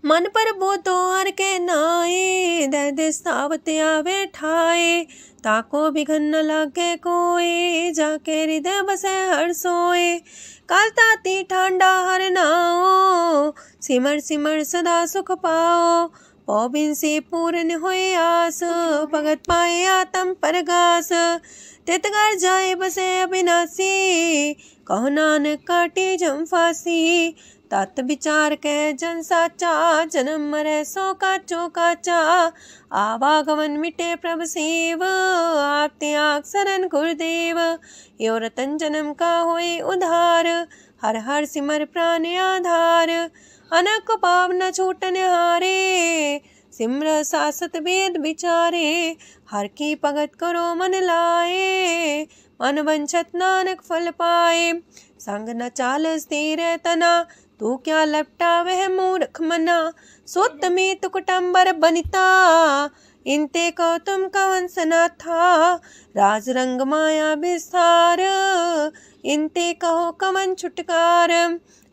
मन पर बोतो हर के नाए, दर्द स्थावत आवे ठाए। ताको बिघन न लागे कोई, जाके हृदय बसे हर सोए। काल ताती ठांडा हर नाओ, सिमर सिमर सदा सुख पाओ। पौबिन से पूर्ण होए आस, भगत पाए आत्म परगास। तितगर जाए बसे अविनाशी, कहो नानक काटे जम फांसी। तत् विचार कह जन साचा, जन्म मरै सो काचो काचा। आवागमन मिटे प्रभ सेव, आप त्याग शरण गुरुदेव। यो रतन जन्म का होए उधार, हर हर सिमर प्राण आधार। अनक पाव न छूटन हारे, सिमर सासत वेद विचारे। हर की भगत करो मन लाए, मन वंछत नानक फल पाए। संग न चाल स्थिर तना, तू क्या लपटा वह मूर्ख मना। सुत में तु कुटुम्बर बनिता, इनते को तुम कवन सना था। राज रंग माया विस्तार, इनते कहो कवन छुटकार।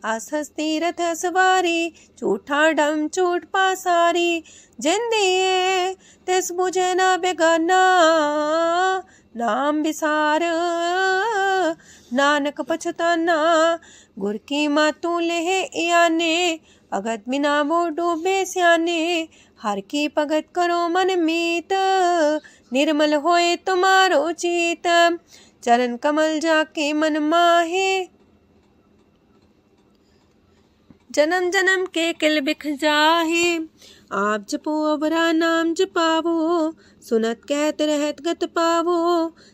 आसस तीरथ सवारी, झूठा डम झूठ पासारी। जिंदिए तिस बुझे ना बेगाना, नाम विसार नानक पछताना। गुर की मातू लेहे याने, भगत बिना वो डूबे स्याने। हर की भगत करो मन मीत, निर्मल होए तुम्हारो चित। चरण कमल जाके मन माहे, जन्म जन्म के किल बिख जाहे। आप जपो अवरा नाम जपावो, सुनत कहत रहत गत पावो।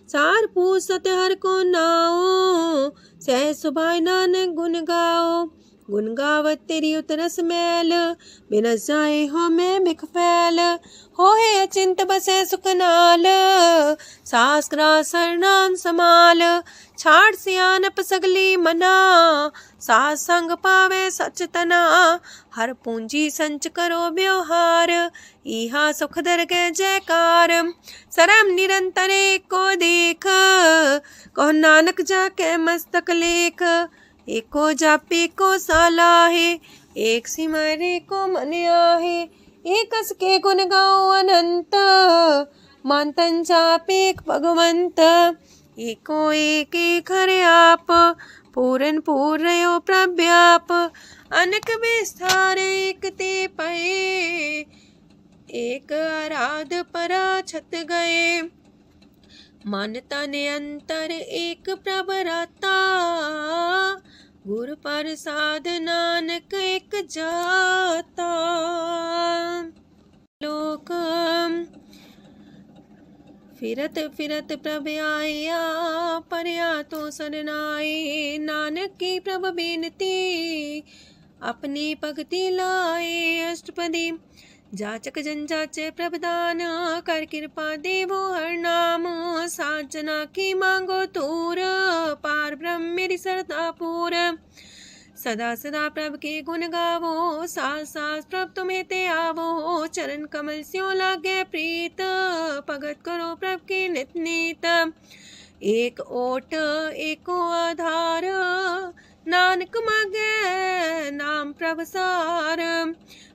सार पूछ सत हर को नाओ, सह सुभाय नानक गुण गाओ। गुण गावत तेरी उतरस मैल, बिनस जाए हो मैं बिख फैल। हो है अचिंत बसे सुखनाल, सास ग्रास नाम समाल। छाड़ सियानप सगली मना, सास संग पावे सच तना। हर पूंजी संच करो व्यवहार, इहा सुख दर के जयकार। सरम निरंतर को देख, कहो नानक जाके मस्तक लेख। एको जापे को सालाहे, एक सिमरे को मन आहे। एकस के गुण गाओ अनंत, मानतन जापे भगवंत। एको एक एक हरे आप, पूरन पूर्णयो प्रव्याप। अनक विस्तार एक ते पए, एक आराध परा छत गए। मानता ने अंतर एक प्रभ राता, गुर प्रसाद नानक एक जाता। लोक फिरत फिरत प्रभ आया, परया तो सरनाए। नानक की प्रभ बेनती, अपनी भगति लाए। अष्टपदी जाचक जन जाचे प्रभदान, कर कृपा देवो हर नाम। सात जना की मांगो तूर, पार ब्रह्म मेरी सरदा पूर। सदा सदा प्रभ के गुण गावो, सास सास प्रभ तुम्हें ते आवो। चरण कमल स्यों लागे प्रीत, भगत करो प्रभ के नित नीत। एक ओट एको आधार, नानक मांगे नाम प्रभ सार।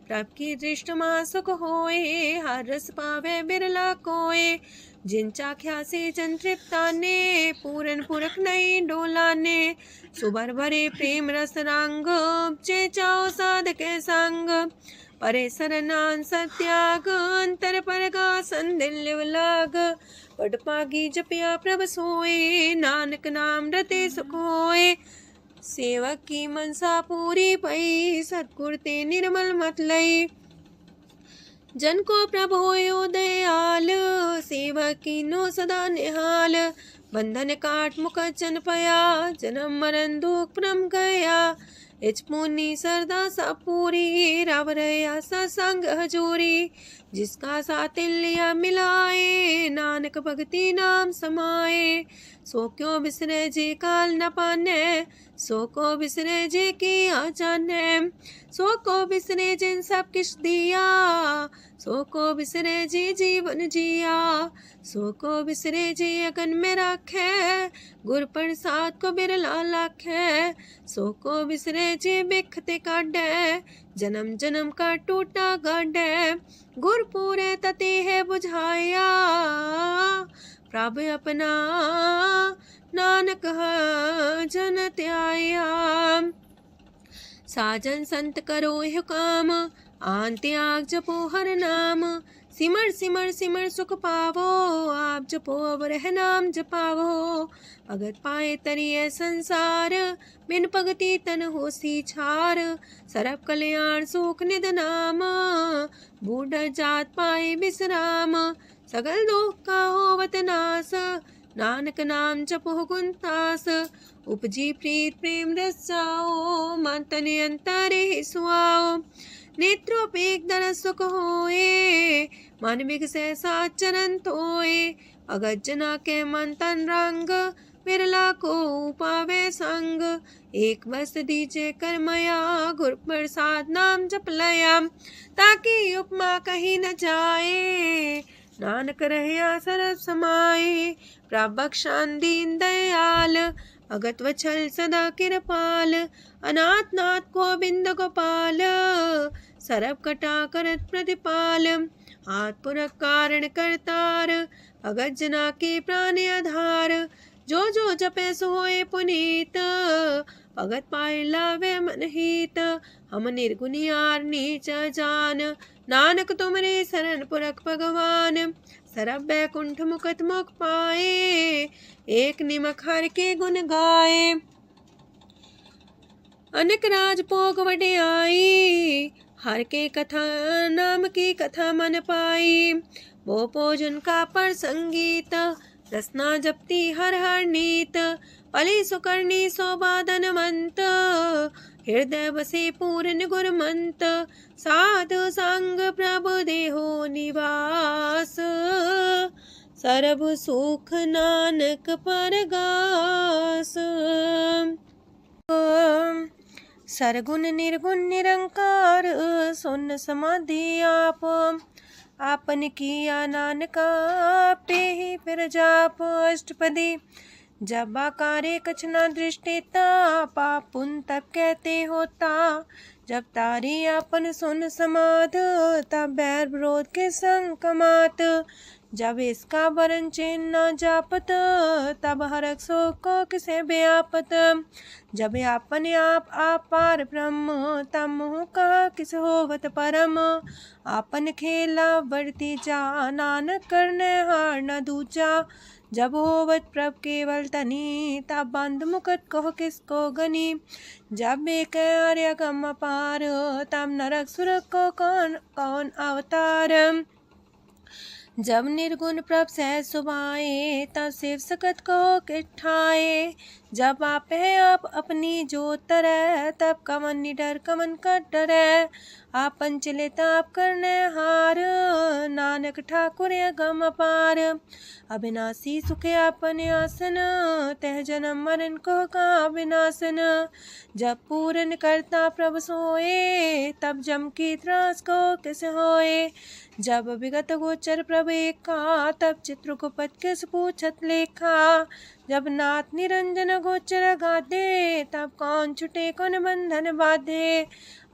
प्रभ की दृष्टि मां सुख होए, हर रस पावे बिरला कोय। जिन चाख्या से जन तृप्ताने, पूरन पुरख नहीं डोलाने। सुबर भरे प्रेम रस रंग, जे चाओ साधके संग। परे सरनान सत्याग, अंतर परगा संदिल लाग। पट पागी जपिया प्रभ सोए, नानक नाम रते सुख होए। सेवक की मनसा पूरी पई, सतगुर ते निर्मल मत लई। जन को प्रभ होयो दयाल, सेवक की नो सदा निहाल। बंधन काट मुख चन पया, जन्म मरण दुख परम गया। इच पुनी सरदा सा पूरी, राव रया सत्संग हजूरी। जिसका सातिल्य मिलाए, नानक भगति नाम समाए। सो क्यों बिसरे जे काल न पाने, सो को बिसरे जे की आ जाने। सो को बिसरे जिन सब किछ दिया, सो को बिसरे जी जीवन जिया। सो को बिसरे जी अगन में राखे, गुर प्रसाद को बिरला लाखे। सो को बिसरे जी बिखते काढे, जन्म जन्म का टूटा गड्ढे गुरपुरे तते है बुझाया। प्रभु अपना नानक जन त्याया। साजन संत करो यह काम आन त्याग जपो हर नाम। सिमर सिमर सिमर सुख पावो आप जपो अब रह नाम जपावो। भगत पाए तरिए संसार बिन भगति तन होसी छार। सरब कल्याण सुख निध नाम बूढ़ जात पाए विश्राम। सगल दुख का होवत नाश नानक नाम जपो गुणतास। उपजी प्रीत प्रेम रस जाओ मन तन अंतर ही सुआओ। नेत्रोपेक दर सुख होए मन विगसे सात चरण तोए। अगत जना के मन तन रंग बिरला को पावे संग। एक बस दीजे कर मया गुर प्रसाद नाम जप लया। ताकि उपमा कहीं न जाए नानक रहिया सरस समाए। प्रभु बख्शान दीन दयाल अगत वछल सदा कृपाल। अनाथ नाथ गोविंद गोपाल सरब कटा करत प्रतिपाल। हाथ पुरख कारण करतार अगत जना के प्राण आधार। जो जो जपे सो होए पुनीत भगत पाए लावे मन हित। हम निर्गुनियार नीच जान नानक तुमरे शरण पुरख भगवान। सरब बैकुंठ मुकत मुख पाए एक निमक हर के गुण गाए। अनेक राज भोग वडे आई हर के कथा नाम की कथा मन पाई। वो भोजन का पर संगीत रसना जपती हर हर नीत। पली सुकर्णी शोभा धनवंत हृदय बसे पूर्ण गुरमंत। साधु संग प्रभु देहो निवास सरब सुख नानक परगास। सरगुण निर्गुण निरंकार सुन समाधि आप। आपन किया नानका पे ही फिर जाप। अष्टपदी जब आकारे कछ न दृष्टिता पाप पुन तब कहते होता। जब तारी आपन सुन समाध तब बैर विरोध के संग कमात। जब इसका वरण चिन्ह न जापत तब हरक शोक को किसे व्यापत। जब आपने आप पार ब्रह्म तब मुँह कहा किस होवत परम। आपन खेला बढ़ती जा नानक करने हार न दूजा। जब होवत प्रभ केवल तनी तब बंद मुकट कहो किसको गनी। जब एक आर्य गम पार तब नरक सुरक को कौन कौन अवतार। जब निर्गुण प्रभ सहज सुभाए तब शिव सकत को किठाए। जब आप है आप अपनी जो तरह तब कमन निडर कमन का डरे। आपन चले ताप करने हार नानक ठाकुर गम पार। अविनाशी सुखे आपन आसन तह जन्म मरण को का विनाशन। जब पूरन करता प्रभु सोए तब जम की त्रास को किस होए। जब विगत गोचर प्रभु एका तब चित्रगुप्त किस पूछत लेखा। जब नाथ निरंजन गोचर गाधे तब कौन छुटे कौन बंधन बाधे।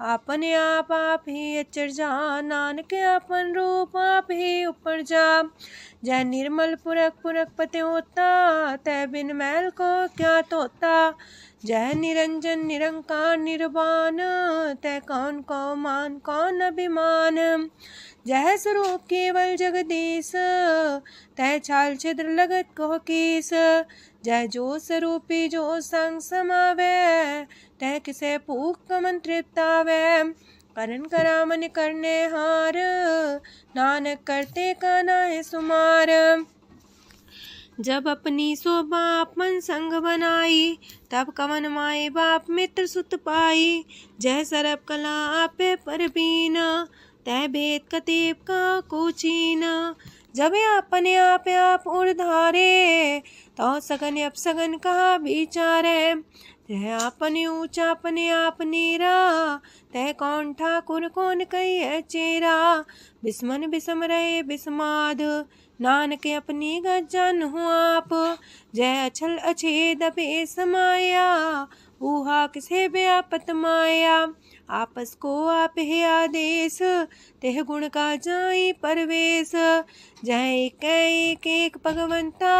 आपने आप ही अचर जा नानक आपन रूप आप ही ऊपर जा। जय निर्मल पुरख पुरख पते होता तय बिन मैल को क्या तोता। जय निरंजन निरंकार निर्वाण तय कौन को मान कौन अभिमान। जय स्वरूप केवल जगदीश तय छाल छिद्र लगत को कीस। जय जो स्वरूपी जो संग समावे तय किसे पूक मन तृप्तावे। करण करामन करने हार नानक करते का नाय सुमार। जब अपनी शोभा अपन संग बनाई तब कवन माए बाप मित्र सुत पाई। जय सरब कला आपे परबीन तय भेद कतीब का कोचीन। जब अपने आप उड़धारे तो सगन अपसगन कहा विचारे। तय अपने ऊंचा अपने आप नीरा तय कौन ठाकुर कौन कही चेरा। बिस्मन बिसम रहे बिस्माद नानक अपनी गजन हो आप। जय अछल अछेद पे समाया ऊहा किसे व्यापत माया। आपस को आप है आदेश, तेह गुण का जाई परवेश। जह एक एक भगवंता,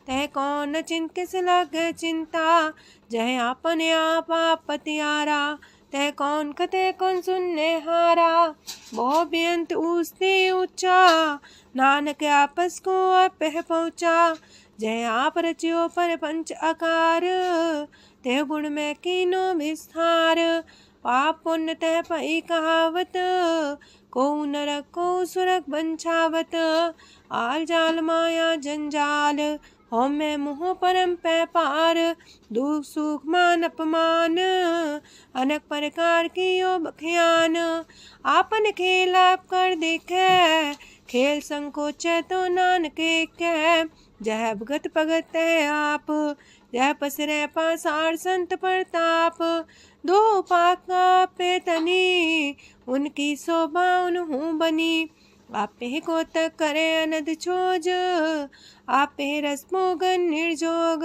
तह कौन चिंत किस लग चिंता। जह आपने आप पतियारा, तह कौन कते कौन सुनने हारा। बहु बेअंत ऊसते ऊंचा, नानक आपस को आप पहुँचा। जय आप रचियो पर पंच आकार, तह गुण में कीनो विस्तार। पाप पुण्य तह पई कहावत, को नरक को सुरक बंछावत। आल जाल माया जंजाल, हो मैं मुँह परम पै पार। दुख सुख मान अपमान, अनेक प्रकार की यो बखियान। आपन खेल आप कर देखे, खेल संकोच तो नानक कह। जह भगत भगत है आप, जह पसरे पासार संत प्रताप। दो पाका पे तनी, उनकी शोभा उन्हूं बनी। आपे को तक करे अनद छोज, आपे रस मोगन निर्जोग।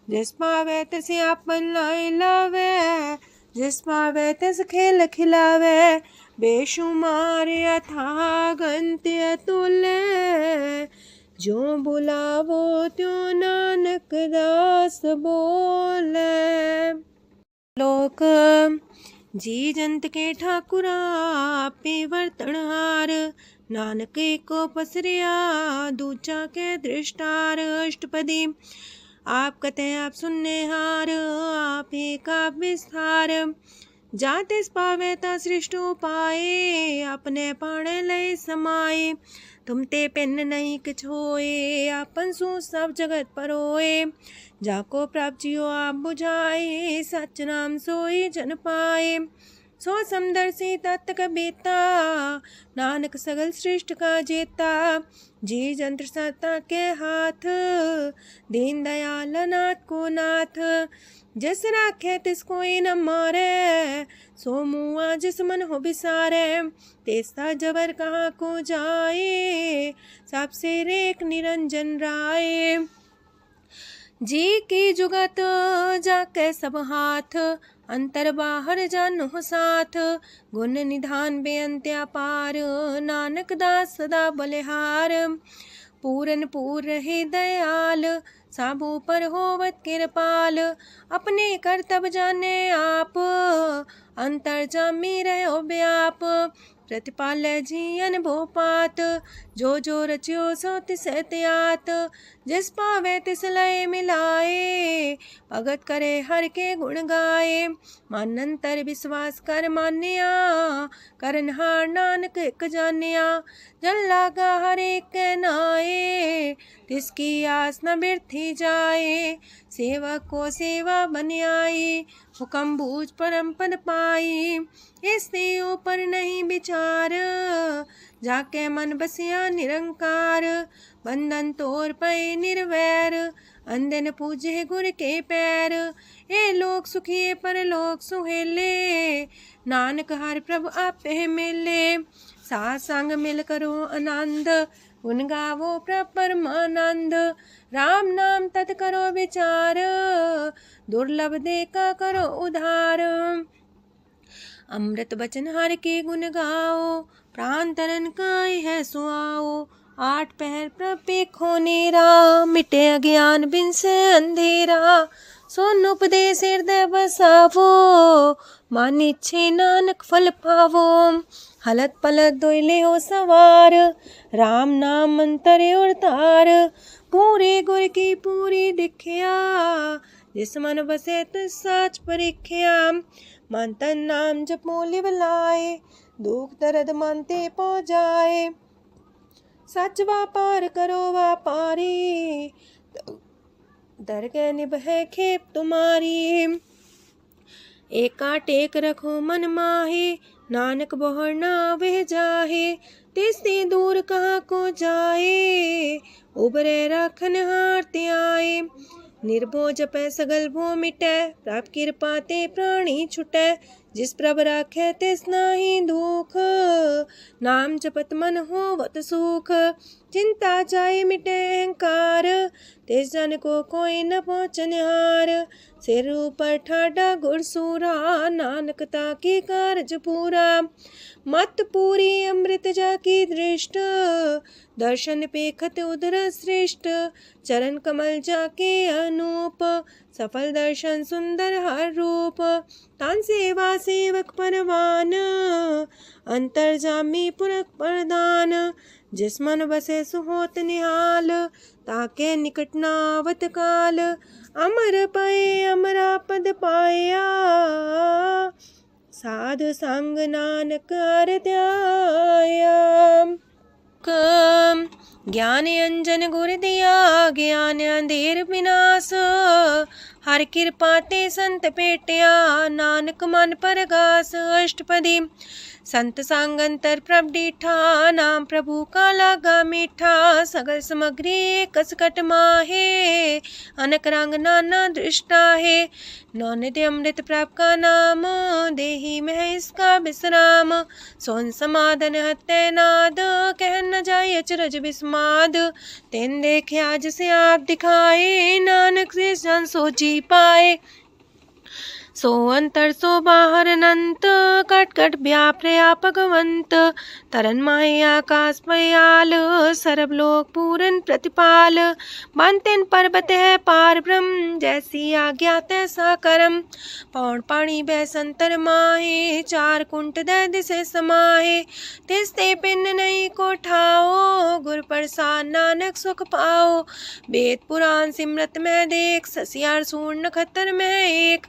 जिस पावे तिस आपन लाई लावे, जिस पावे तिस खेल खिलावे। बेशुमार अथाह गंत अतुल्य, जो बुलावो त्यों नानक दास बोले। लोक जी जंत के ठाकुरा, आपे वर्तन हार। नानक को पसरिया, दूजा के दृष्टार। अष्टपदी आप कते आप सुनने हार, आप का विस्तार। जाते पावे ता सृष्टो पाए, अपने पाणे लय समाए। तुम ते पिन नहीं किछ होए, आपन सु सब जगत परोए। जाको प्राप्त जियो आप बुझाए, सच नाम सोई जन पाए। सो समदर्शी तत्क बेता, नानक सगल सृष्ट का जेता। जी जंत्र सत्ता के हाथ, दीन दयाल नाथ को नाथ। जिस राखे तिस कोई न मारे, सो मुआ जिस मन हो बिसारे। तेस्ता जबर कहाँ को जाए, सबसे रेख निरंजन राय। जी की जुगत जाके सब हाथ, अंतर बाहर जानो साथ। गुण निधान बेअंत्या पार, नानक दास सदा बलिहार। पूरन पूर रहे दयाल, साबू पर होवत कृपाल। अपने कर्तव्य जाने आप, अंतर जामी रहो व्याप। प्रतिपाल जियन भोपात, जो रचियो सो तिस त्यात। जिस पावे तिस लय मिलाए, भगत करे हर के गुण गाए। मानंतर विश्वास कर मान्या, करनहार नानक एक जान्या। जन लागा हर एक नाए, तिसकी आस न बिरथी जाए। सेवक को सेवा बन आई, हुक्म बूझ परम पद पाई। इससे ऊपर नहीं विचार, जाके मन बसिया निरंकार। बंधन तोड़ पे निर्वैर, अंधन पूजे गुर के पैर। ए लोक सुखिए पर लोक सुहेले, नानक हर प्रभु आपे मिले। साथ संग मिल करो आनंद, गुण गावो प्रभु परमानंद। राम नाम तत् करो विचार, दुर्लभ देखा करो उधार। अमृत बचन हर के गुण गाओ, प्राण तरन काय है सुआओ। आठ पहर प्रभु खोनेरा, मिटे अज्ञान बिन से अंधेरा। सोन उपदेश हृदय बसावो, मानिछे नानक फल पावो। हलत पलत दोइले हो सवार, राम नाम मंत्र उड़तार। पूरे गुर की पूरी दिखिया, जिस मन बसे तिस साच परिख्या। मन तन नाम जपो लिव लाए, दुख दर्द मानते पो जाए। सच व्यापार करो व्यापारी, दरगह निभे खेप तुम्हारी। एका टेक रखो मन माहे, नानक बहुर ना वह जाहे। तिससे दूर कहाँ को जाए, उबरे राखन हार त्याए। निर्भो जपै सगल भो मिटै, प्राप कृपा ते प्राणी छुटै। जिस प्रभ राखे तिस नाही दुख, नाम जपत मन होवत सुख। चिंता जाय मिटे अहंकार, तिस जन को कोई न पहुँचनिहार। सिर ऊपर ठाडा गुरसूरा, नानक ताकी कारज पूरा। मत पूरी अमृत जाकी दृष्ट, दर्शन पेखत उदर श्रेष्ठ। चरण कमल जाके अनूप, सफल दर्शन सुंदर हर रूप। तान सेवा सेवक परवान, अंतर जामी पुरख प्रधान। जिस मन बसे सुहोत निहाल, ताके निकट नावत काल। अमर पाए अमरा पद पाया, साध संग नानक हर ध्याया। ज्ञान अंजन गुर दिया, ज्ञान अंधेर विनाश। हर कृपा ते संत पेटिया, नानक मन परगास। अष्टपदी संत संग अंतर प्रभ डीठा, नाम प्रभु का लागा मीठा। सगल सामग्री कसकट माहे, अनक रंग नाना दृष्टा है। नौनिधि अमृत प्रभ का नाम, देही में इसका विश्राम। सोन समाधन हत्ते नाद, कह न जाय अचरज विस्माद। तेन देखे आज से आप दिखाए, नानक से जन सो जी पाए। सो अंतर सो बाहर अनंत, कट कट व्याप रहा भगवंत। तरन माहे आकाश पयाल, सरब लोक पूरन प्रतिपाल। बनतेन पर्वत है पार ब्रह्म, जैसी आज्ञा तैसा करम। पौड़ पाणी बैसंतर माहे, चार कुंट दै दिसे समाहे। तिसते पिन नहीं को ठाओ, गुर प्रसाद नानक सुख पाओ। वेद पुराण सिमरत में देख, ससियार सूर्ण नखत्र में एक।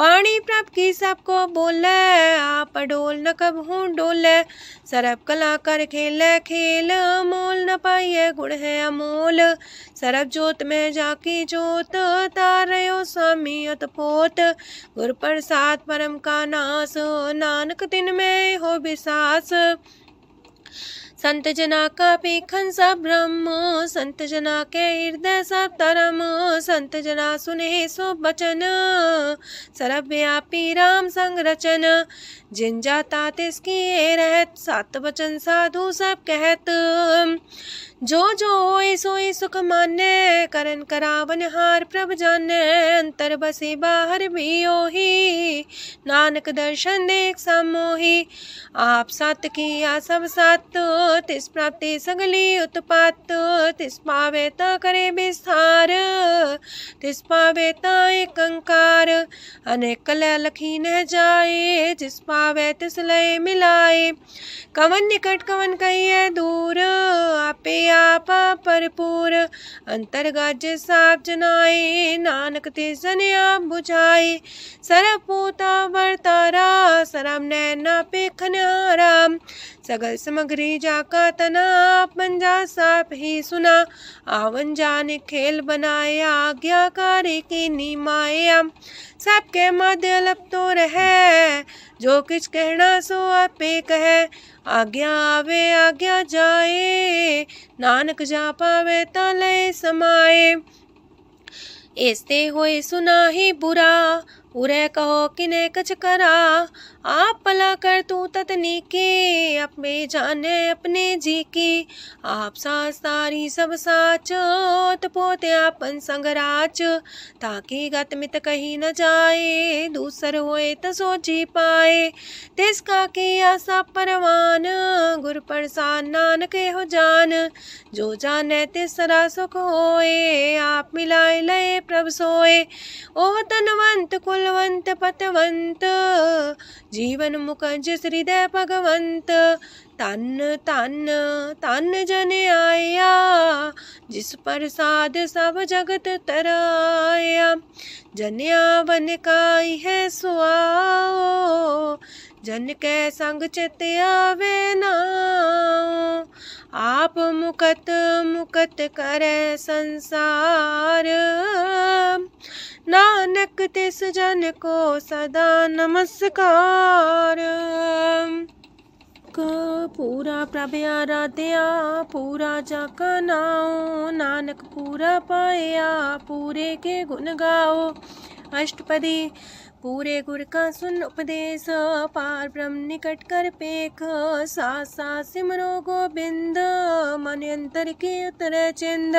वाणी प्रभ की सबको बोले, आप डोल न कबहू डोले। सरब कला कर खेले खेल, मोल न पाइए गुण है अमोल। सरब जोत में जाकी जोत, तारयो स्वामी अतपोत। गुर प्रसाद परम का नास, नानक दिन में हो विसास। संत जना का पेखन सब ब्रह्म, संत जना के हृदय सब धर्म। संत जना सुने सो बचन, सरब व्यापी राम संग रचन। जिन जाता तिसकी रहत, सात वचन साधु सब कहत। जो जो होए सोए सुख माने, करन करावन हार प्रभ जाने। अंतर बसे बाहर भी ओही, नानक दर्शन देख समोही। आप सत किया सब सत, तिस प्राप्ति सगली उत्पात। तिस पावे ता करे विस्तार, तिस पावे ता एक अंकार। अनेक कलय लखी न जाए, जिस पावे तिस लय मिलाए। कवन निकट कवन कहिए दूर, आपे आपा भरपूर। अंतर गाज साप जनाए, नानक तिस जन आप बुझाए। सरब पूता वर्तारा, सरब नैना पेखन हारा। सगल सामग्री जाका तना, आप मंजा साप ही सुना। आवन जाने खेल बनाया, आज्ञाकारी की निमाया। सबके मध्य लप तो रहे, जो किछ कहना सो आपे कहे। आज्ञा आवे आज्ञा जाए, नानक जा पावे ता लय समाए। ऐसे होए सुना ही बुरा, उरे कहो किने कछ करा। आप भला कर तू ततनी के, अपने जाने अपने जी की। आप सास तारी सब साच, पोते आपन संगराच। ताकि गत मित कही न जाए, दूसर होए त सो जी पाए। तिसका किया सब परवान, गुर प्रसाद नानक हो जान। जो जाने तिसरा सुख होए, आप मिलाए लय प्रभ सोए। ओह तनवंत कुलवंत पतवंत, जीवन मुकज हृदय भगवंत। तन तन तन जन आया, जिस प्रसाद सब जगत तराया। जन्या वन काई है सुआओ, जन के संग चित आवे नाओ। आप मुकत मुकत करे संसार, नानक तिस जन को सदा नमस्कार। पूरा प्रभ आराध्या, पूरा जाका नाओ। नानक पूरा पाया, पूरे के गुण गाओ। अष्टपदी पूरे गुर का सुन उपदेश, पार ब्रह्म निकट कर पेख। साथ साथ सिमरो गोबिंद, मन अंतर के उतर चिंद।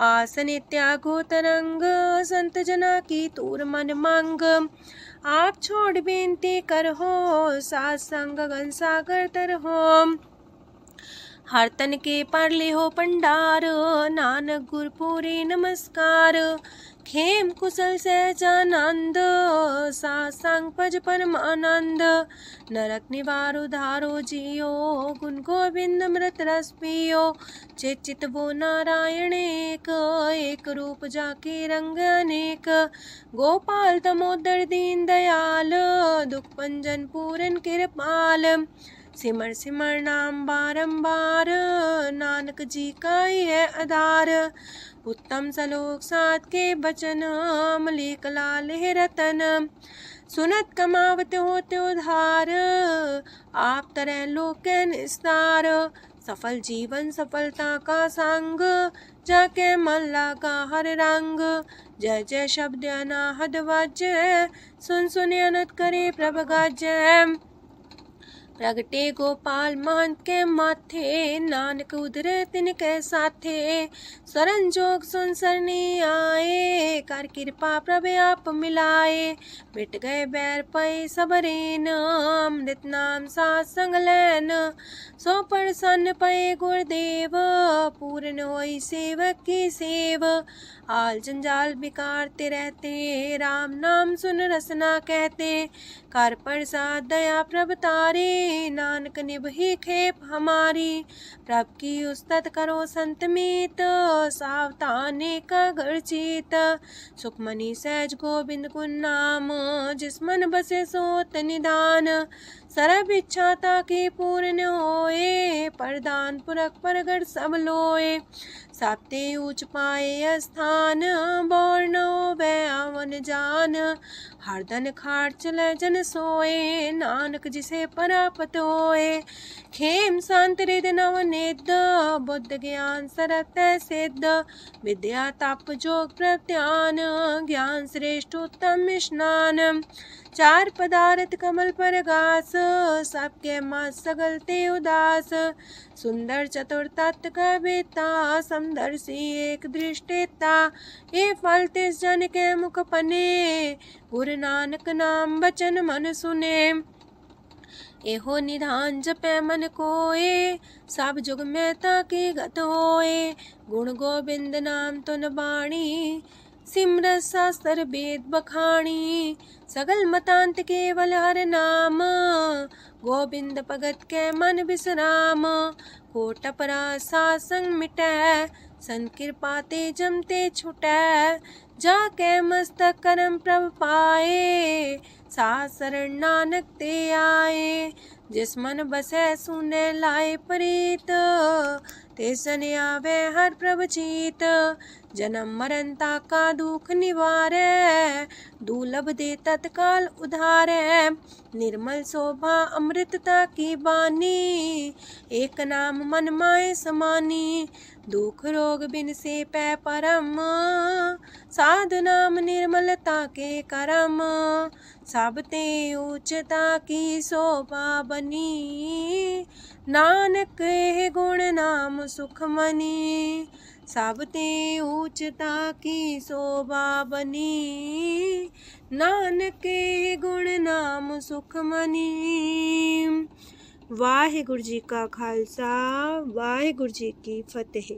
आसन त्यागो तरंग, संत जना की तूर मन मांग। आप छोड़ बेनती कर हो, सात संग गगन सागर तर हो। हर तन के पर ले हो पंडार, नानक गुर पूरे नमस्कार। खेम कुशल सहजानंद, सासंग पज परमानंद। नरक निवार उधारो जियो, गुण गोविंद मृत रस पियो। चित वो नारायण एक रूप जाके रंग अनेक। गोपाल दामोदर दीन दयाल, दुख पंजन पूरन कृपाल। सिमर सिमर नाम बारंबार, नानक जी का ही है आधार। उत्तम सलोक साध के बचन, अमलीक लाल है रतन। सुनत कमावत होते उधार, आप तरह लोक निस्तार। सफल जीवन सफलता का संग, जाके मन लागा हर रंग। जय जय शब्द अनाहद वाजय, सुन सुन अनत करे प्रभ गाजय। प्रगटे गोपाल महंत के माथे, नानक उधरे तिनके साथे। शरण जोग सुन सरनी आए, कर कृपा प्रभ आप मिलाए। मिट गए बैर पै सबरेन, अमृत नाम साथ संग लैन। सो प्रसन्न पै गुरुदेव, पूर्ण होई सेवक की सेव। आल जंजाल बिकारते रहते, राम नाम सुन रसना कहते। कर प्रसाद दया प्रभ तारे, नानक निभही खेप हमारी। प्रभ की उस्तत करो संत मीत, सावधाने का घर चीत। सुखमनी सहज गोविंद गुण नाम, जिस मन बसे सोत निधान। सर्व इच्छा ताकी पूर्ण होए, प्रदान पुरख परगट सब लोए। साप्ते ऊंच पाए स्थान, बोर न होवे आवन जान। हरदन खाट चले जन सोए, नानक जिसे परापत होए। खेम शांत हृद नव निध, बुद्ध ज्ञान सरत सिद्ध। विद्या तप जोग प्रत्यान, ज्ञान श्रेष्ठ उत्तम स्नान। चार पदार्थ कमल पर घास, सबके मास सगलते उदास। सुंदर चतुर तत्व का बेता, समदर्शी एक दृष्टिता। ये फल तिस जन के मुख पने, गुरु नानक नाम बचन मन सुने। एहो निधान जपै मन कोए, सब जुग में ताकी गत होए। गुण गोविंद नाम तुन बाणी, सिमरत शास्त्र वेद बखाणी। सगल मतांत केवल हर नाम, गोविंद भगत के मन विश्राम। कोट अपराध सात संग मिटै, संत कृपा ते जमते छुटै। जाके मस्तक करम प्रभ पाए, साथ शरण नानक ते आए। जिस मन बसै सुने लाए प्रीत, तिस जन आवे हर प्रभ चीत। जन्म मरण ताका दुख निवारै, दुर्लभ दे तत्काल उधारै। निर्मल शोभा अमृतता की बानी, एक नाम मन माय समानी। दुख रोग बिन से पै परम, साधु नाम निर्मलता के करम। सब ते ऊंचता की शोभा बनी, नानक है गुण नाम सुखमनी। सब ते ऊंचता की शोभा बनी, नानक है गुण नाम सुखमनी। वाहिगुरु जी का खालसा, वाहिगुरु जी की फतेह।